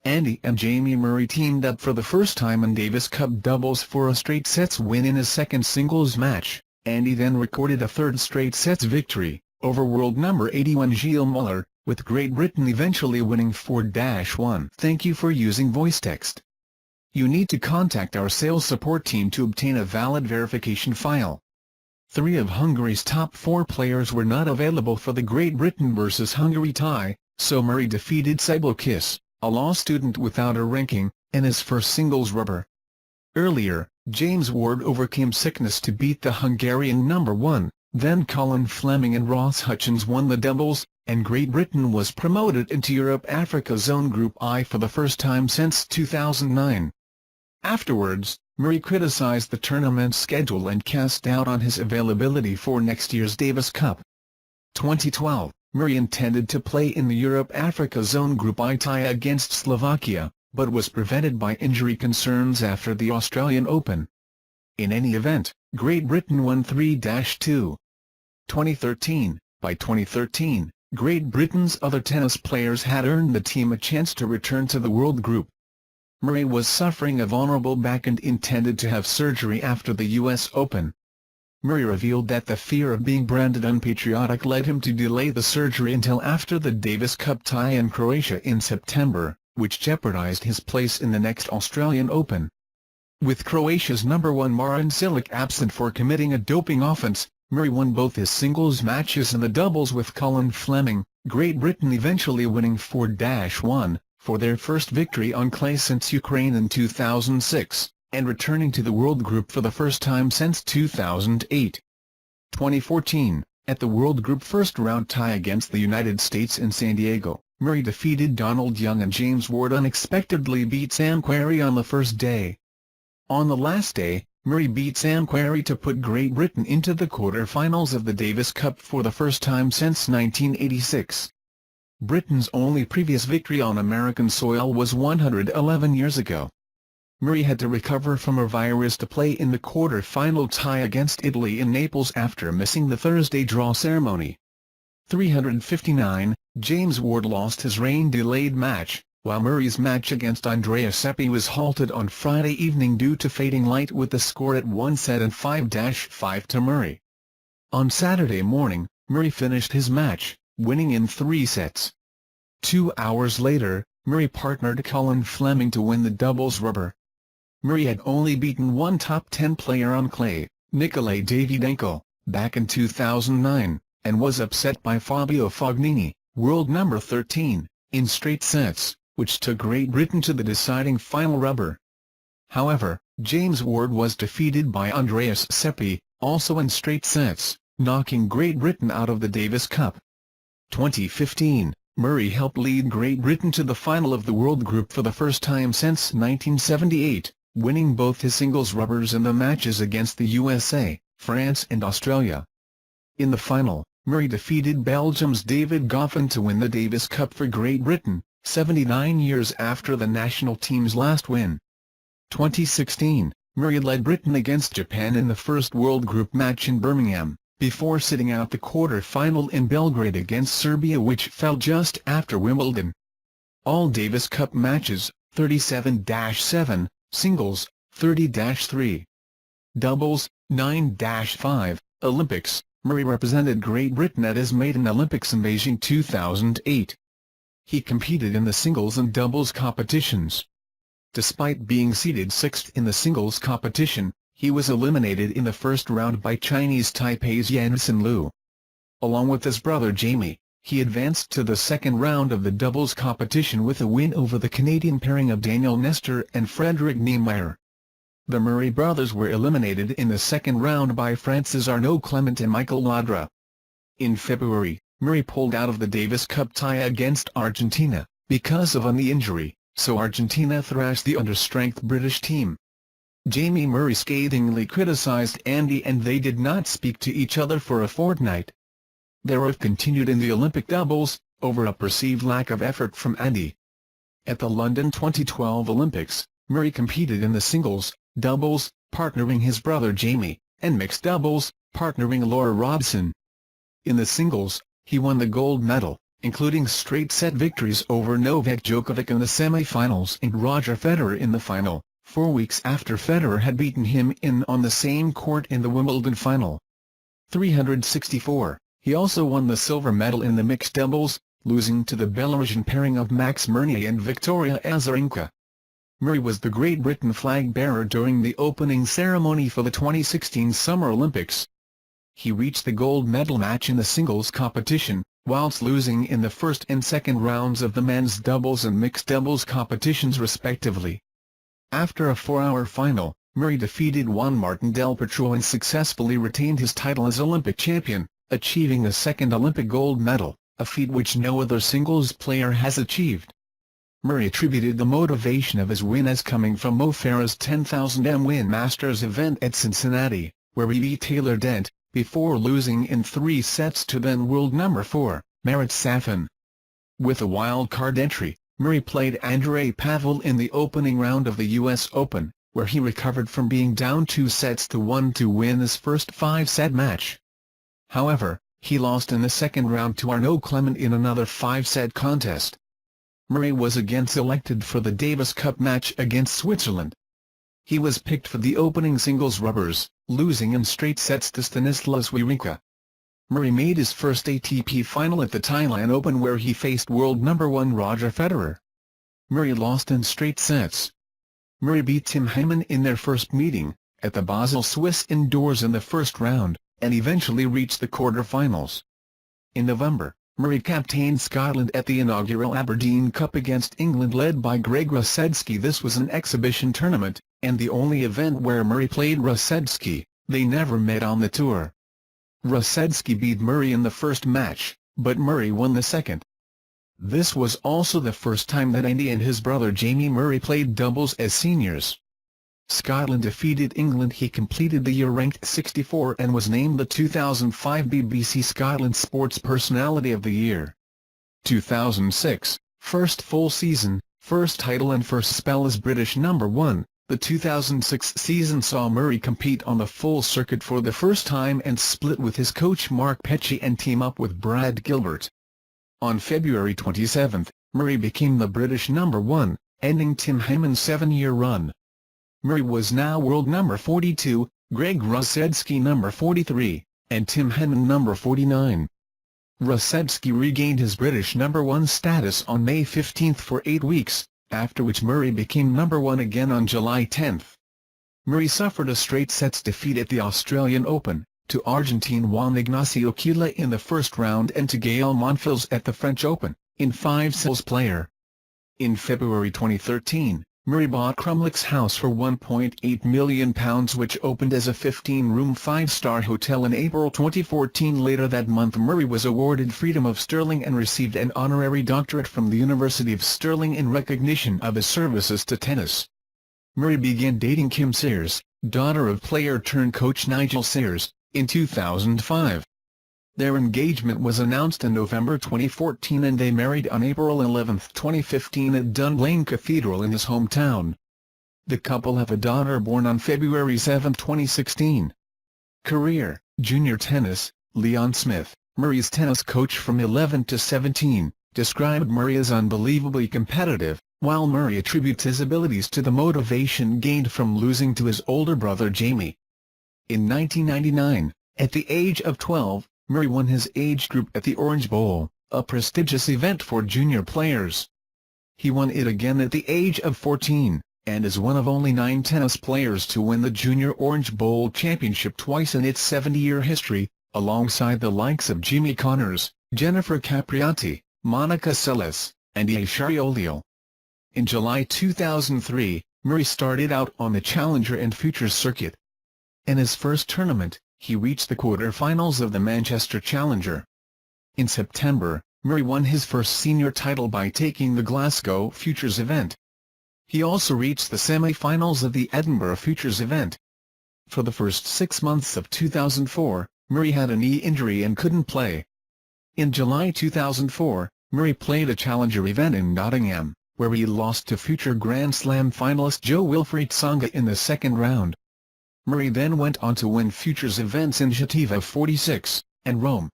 Andy and Jamie Murray teamed up for the first time in Davis Cup doubles for a straight sets win in his second singles match. Andy then recorded a third straight sets victory, over world number 81 Gilles Muller, with Great Britain eventually winning 4-1. Thank you for using voice text. You need to contact our sales support team to obtain a valid verification file. 3 of Hungary's top 4 players were not available for the Great Britain vs Hungary tie, so Murray defeated Sibylkis, a law student without a ranking, in his first singles rubber. Earlier, James Ward overcame sickness to beat the Hungarian number 1, then Colin Fleming and Ross Hutchins won the doubles, and Great Britain was promoted into Europe-Africa Zone Group I for the first time since 2009. Afterwards, Murray criticized the tournament's schedule and cast doubt on his availability for next year's Davis Cup. 2012, Murray intended to play in the Europe-Africa Zone Group I tie against Slovakia, but was prevented by injury concerns after the Australian Open. In any event, Great Britain won 3-2. 2013, by 2013, Great Britain's other tennis players had earned the team a chance to return to the World Group. Murray was suffering a vulnerable back and intended to have surgery after the US Open. Murray revealed that the fear of being branded unpatriotic led him to delay the surgery until after the Davis Cup tie in Croatia in September, which jeopardized his place in the next Australian Open. With Croatia's number 1 Marin Cilic absent for committing a doping offence, Murray won both his singles matches and the doubles with Colin Fleming, Great Britain eventually winning 4-1, for their first victory on clay since Ukraine in 2006, and returning to the World Group for the first time since 2008. 2014, at the World Group first-round tie against the United States in San Diego, Murray defeated Donald Young and James Ward unexpectedly beat Sam Querrey on the first day. On the last day, Murray beat Sam Querrey to put Great Britain into the quarter-finals of the Davis Cup for the first time since 1986. Britain's only previous victory on American soil was 111 years ago. Murray had to recover from a virus to play in the quarter-final tie against Italy in Naples after missing the Thursday draw ceremony. 359, James Ward lost his rain-delayed match, while Murray's match against Andrea Seppi was halted on Friday evening due to fading light with the score at 1-5 to Murray. On Saturday morning, Murray finished his match, winning in 3 sets. 2 hours later, Murray partnered Colin Fleming to win the doubles rubber. Murray had only beaten one top 10 player on clay, Nikolay Davydenko, back in 2009, and was upset by Fabio Fognini, world number 13, in straight sets, which took Great Britain to the deciding final rubber. However, James Ward was defeated by Andreas Seppi, also in straight sets, knocking Great Britain out of the Davis Cup. 2015, Murray helped lead Great Britain to the final of the World Group for the first time since 1978, winning both his singles rubbers in the matches against the USA, France and Australia. In the final, Murray defeated Belgium's David Goffin to win the Davis Cup for Great Britain, 79 years after the national team's last win. 2016, Murray led Britain against Japan in the first World Group match in Birmingham, before sitting out the quarter-final in Belgrade against Serbia, which fell just after Wimbledon. All Davis Cup matches, 37-7, singles, 30-3. Doubles, 9-5, Olympics. Murray represented Great Britain at his maiden Olympics in Beijing 2008. He competed in the singles and doubles competitions. Despite being seeded 6th in the singles competition, he was eliminated in the first round by Chinese Taipei's Yansin Liu. Along with his brother Jamie, he advanced to the second round of the doubles competition with a win over the Canadian pairing of Daniel Nestor and Frederic Niemeyer. The Murray brothers were eliminated in the second round by France's Arnaud Clement and Michael Ladra. In February, Murray pulled out of the Davis Cup tie against Argentina, because of a knee injury, so Argentina thrashed the understrength British team. Jamie Murray scathingly criticised Andy and they did not speak to each other for a fortnight. Their rift continued in the Olympic doubles, over a perceived lack of effort from Andy. At the London 2012 Olympics, Murray competed in the singles, doubles, partnering his brother Jamie, and mixed doubles, partnering Laura Robson. In the singles, he won the gold medal, including straight-set victories over Novak Djokovic in the semi-finals and Roger Federer in the final, 4 weeks after Federer had beaten him on the same court in the Wimbledon final. 364. He also won the silver medal in the mixed doubles, losing to the Belarusian pairing of Max Mirny and Victoria Azarenka. Murray was the Great Britain flag bearer during the opening ceremony for the 2016 Summer Olympics. He reached the gold medal match in the singles competition, whilst losing in the first and second rounds of the men's doubles and mixed doubles competitions respectively. After a 4-hour final, Murray defeated Juan Martín del Potro and successfully retained his title as Olympic champion, achieving a second Olympic gold medal, a feat which no other singles player has achieved. Murray attributed the motivation of his win as coming from Mo Farah's 10,000 win Masters event at Cincinnati, where he beat Taylor Dent, before losing in 3 sets to then world number 4, Marat Safin. With a wild-card entry, Murray played Andrei Pavel in the opening round of the U.S. Open, where he recovered from being down 2-1 to win his first 5-set match. However, he lost in the second round to Arnaud Clement in another 5-set contest. Murray was again selected for the Davis Cup match against Switzerland. He was picked for the opening singles rubbers, losing in straight sets to Stanislas Wawrinka. Murray made his first ATP final at the Thailand Open where he faced world number 1 Roger Federer. Murray lost in straight sets. Murray beat Tim Hyman in their first meeting, at the Basel Swiss indoors in the first round, and eventually reached the quarter-finals. In November, Murray captained Scotland at the inaugural Aberdeen Cup against England led by Greg Rusedski. This was an exhibition tournament, and the only event where Murray played Rusedski. They never met on the tour. Rusedski beat Murray in the first match, but Murray won the second. This was also the first time that Andy and his brother Jamie Murray played doubles as seniors. Scotland defeated England. He completed the year ranked 64 and was named the 2005 BBC Scotland Sports Personality of the Year. 2006, first full season, first title and first spell as British number 1. The 2006 season saw Murray compete on the full circuit for the first time and split with his coach Mark Petchey and team up with Brad Gilbert. On February 27, Murray became the British number 1, ending Tim Henman's 7-year run. Murray was now world number 42, Greg Rusedski number 43, and Tim Henman number 49. Rusedski regained his British number 1 status on May 15 for 8 weeks, after which Murray became number 1 again on July 10. Murray suffered a straight sets defeat at the Australian Open, to Argentine Juan Ignacio Quila in the first round and to Gael Monfils at the French Open, in 5 sets player. In February 2013, Murray bought Crumlick's house for £1.8 million, which opened as a 15-room 5-star hotel in April 2014. Later that month, Murray was awarded Freedom of Stirling and received an honorary doctorate from the University of Stirling in recognition of his services to tennis. Murray began dating Kim Sayers, daughter of player-turned-coach Nigel Sayers, in 2005. Their engagement was announced in November 2014 and they married on April 11, 2015 at Dunblane Cathedral in his hometown. The couple have a daughter born on February 7, 2016. Career: Junior tennis. Leon Smith, Murray's tennis coach from 11 to 17, described Murray as unbelievably competitive, while Murray attributes his abilities to the motivation gained from losing to his older brother Jamie. In 1999, at the age of 12, Murray won his age group at the Orange Bowl, a prestigious event for junior players. He won it again at the age of 14, and is one of only 9 tennis players to win the Junior Orange Bowl championship twice in its 70-year history, alongside the likes of Jimmy Connors, Jennifer Capriati, Monica Seles, and Ashari Olio. In July 2003, Murray started out on the Challenger and Futures circuit. In his first tournament, he reached the quarter-finals of the Manchester Challenger. In September, Murray won his first senior title by taking the Glasgow Futures event. He also reached the semi-finals of the Edinburgh Futures event. For the first 6 months of 2004, Murray had a knee injury and couldn't play. In July 2004, Murray played a Challenger event in Nottingham, where he lost to future Grand Slam finalist Jo-Wilfried Tsonga in the second round. Murray then went on to win Futures events in Geneva 46, and Rome.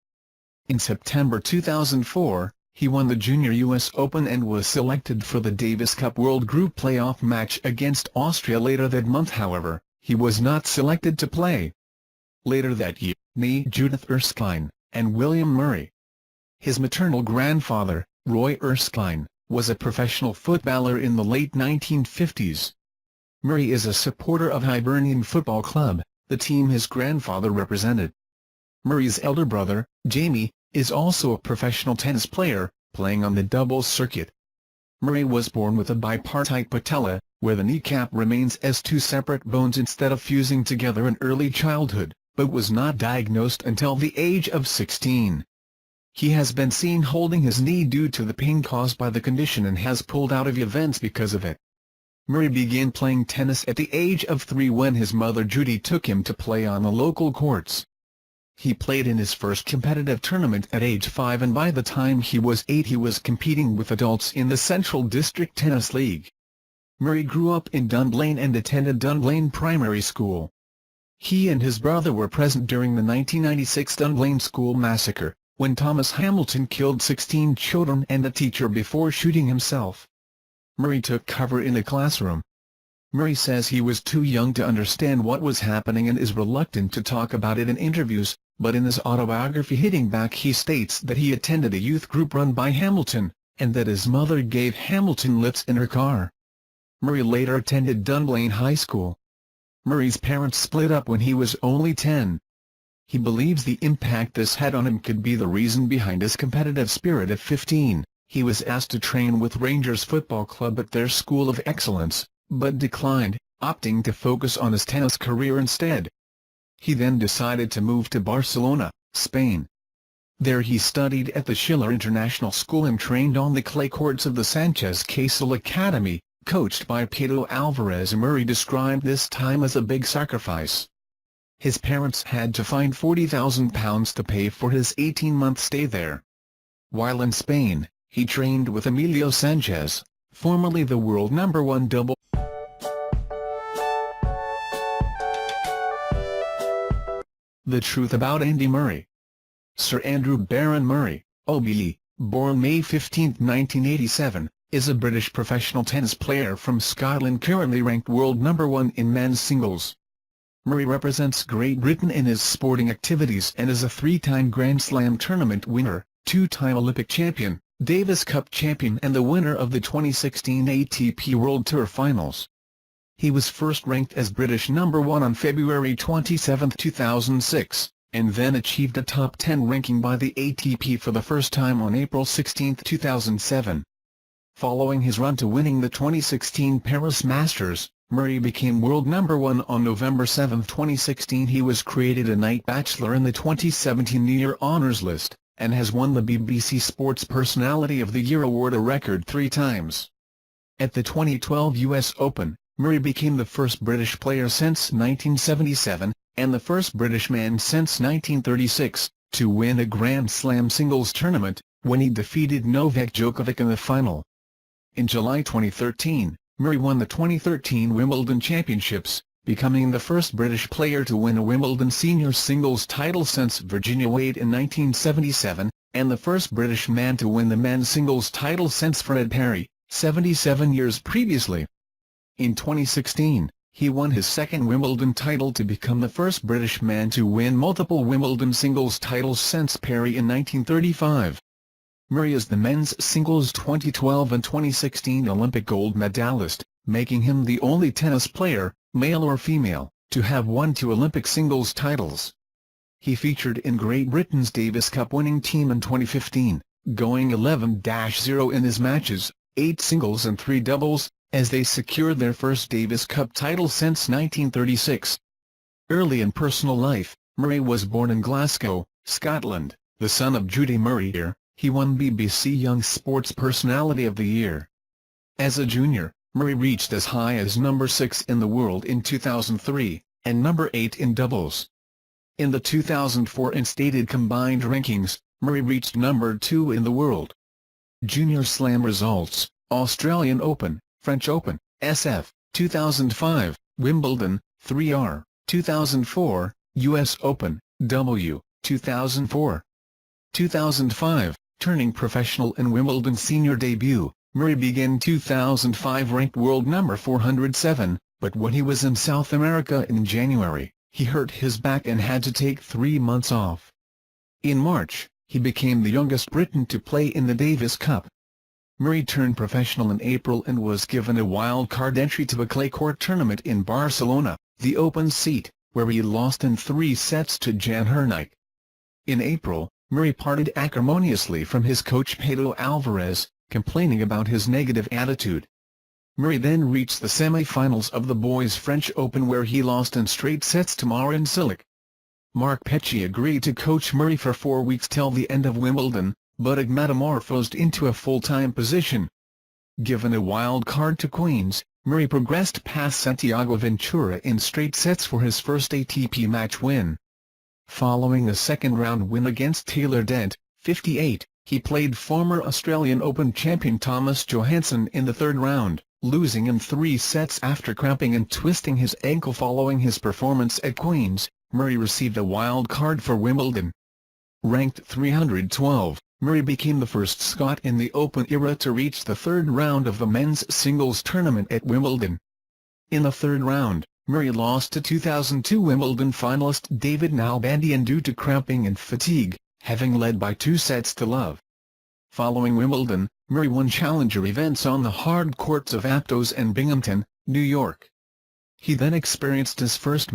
In September 2004, he won the Junior US Open and was selected for the Davis Cup World Group playoff match against Austria later that month. However, he was not selected to play. Later that year, Judith Erskine, and William Murray. His maternal grandfather, Roy Erskine, was a professional footballer in the late 1950s. Murray is a supporter of Hibernian Football Club, the team his grandfather represented. Murray's elder brother, Jamie, is also a professional tennis player, playing on the doubles circuit. Murray was born with a bipartite patella, where the kneecap remains as 2 separate bones instead of fusing together in early childhood, but was not diagnosed until the age of 16. He has been seen holding his knee due to the pain caused by the condition and has pulled out of events because of it. Murray began playing tennis at the age of 3 when his mother Judy took him to play on the local courts. He played in his first competitive tournament at age 5 and by the time he was 8 he was competing with adults in the Central District Tennis League. Murray grew up in Dunblane and attended Dunblane Primary School. He and his brother were present during the 1996 Dunblane School massacre, when Thomas Hamilton killed 16 children and a teacher before shooting himself. Murray took cover in a classroom. Murray says he was too young to understand what was happening and is reluctant to talk about it in interviews, but in his autobiography Hitting Back he states that he attended a youth group run by Hamilton, and that his mother gave Hamilton lifts in her car. Murray later attended Dunblane High School. Murray's parents split up when he was only 10. He believes the impact this had on him could be the reason behind his competitive spirit. At 15, he was asked to train with Rangers Football Club at their School of Excellence, but declined, opting to focus on his tennis career instead. He then decided to move to Barcelona, Spain. There he studied at the Schiller International School and trained on the clay courts of the Sanchez Casal Academy, coached by Pedro Alvarez. Murray described this time as a big sacrifice. His parents had to find £40,000 to pay for his 18-month stay there. While in Spain, he trained with Emilio Sanchez, formerly the world #1 double. The truth about Andy Murray. Sir Andrew Barron Murray, OBE, born May 15, 1987, is a British professional tennis player from Scotland currently ranked world number 1 in men's singles. Murray represents Great Britain in his sporting activities and is a 3-time Grand Slam tournament winner, 2-time Olympic champion, Davis Cup champion and the winner of the 2016 ATP World Tour Finals. He was first ranked as British number 1 on February 27, 2006, and then achieved a top 10 ranking by the ATP for the first time on April 16, 2007. Following his run to winning the 2016 Paris Masters, Murray became world number 1 on November 7, 2016. He was created a Knight Bachelor in the 2017 New Year Honours List, and has won the BBC Sports Personality of the Year award a record 3 times. At the 2012 US Open, Murray became the first British player since 1977, and the first British man since 1936, to win a Grand Slam singles tournament, when he defeated Novak Djokovic in the final. In July 2013, Murray won the 2013 Wimbledon Championships, becoming the first British player to win a Wimbledon senior singles title since Virginia Wade in 1977, and the first British man to win the men's singles title since Fred Perry, 77 years previously. In 2016, he won his second Wimbledon title to become the first British man to win multiple Wimbledon singles titles since Perry in 1935. Murray is the men's singles 2012 and 2016 Olympic gold medalist, making him the only tennis player, male or female, to have won 2 Olympic singles titles. He featured in Great Britain's Davis Cup winning team in 2015, going 11-0 in his matches, 8 singles and 3 doubles, as they secured their first Davis Cup title since 1936. Early in personal life, Murray was born in Glasgow, Scotland, the son of Judy Murray. Here, he won BBC Young Sports Personality of the Year. As a junior, Murray reached as high as number 6 in the world in 2003, and number 8 in doubles. In the 2004 instated combined rankings, Murray reached number 2 in the world. Junior Slam results: Australian Open, French Open, SF, 2005, Wimbledon, 3R, 2004, US Open, W, 2004. 2005, turning professional in Wimbledon senior debut, Murray began 2005 ranked world number 407, but when he was in South America in January, he hurt his back and had to take 3 months off. In March, he became the youngest Briton to play in the Davis Cup. Murray turned professional in April and was given a wild-card entry to a clay court tournament in Barcelona, the open seat, where he lost in 3 sets to Jan Hurnik. In April, Murray parted acrimoniously from his coach Pedro Alvarez, complaining about his negative attitude. Murray then reached the semi-finals of the Boys French Open where he lost in straight sets to Marin Cilic. Mark Petchey agreed to coach Murray for 4 weeks till the end of Wimbledon, but it metamorphosed into a full-time position. Given a wild card to Queens, Murray progressed past Santiago Ventura in straight sets for his first ATP match win. Following a second-round win against Taylor Dent, 58, he played former Australian Open champion Thomas Johansson in the 3rd round, losing in 3 sets after cramping and twisting his ankle. Following his performance at Queens, Murray received a wild card for Wimbledon. Ranked 312, Murray became the first Scot in the Open era to reach the 3rd round of the men's singles tournament at Wimbledon. In the 3rd round, Murray lost to 2002 Wimbledon finalist David Nalbandian due to cramping and fatigue, having led by 2 sets to love. Following Wimbledon, Murray won challenger events on the hard courts of Aptos and Binghamton, New York. He then experienced his first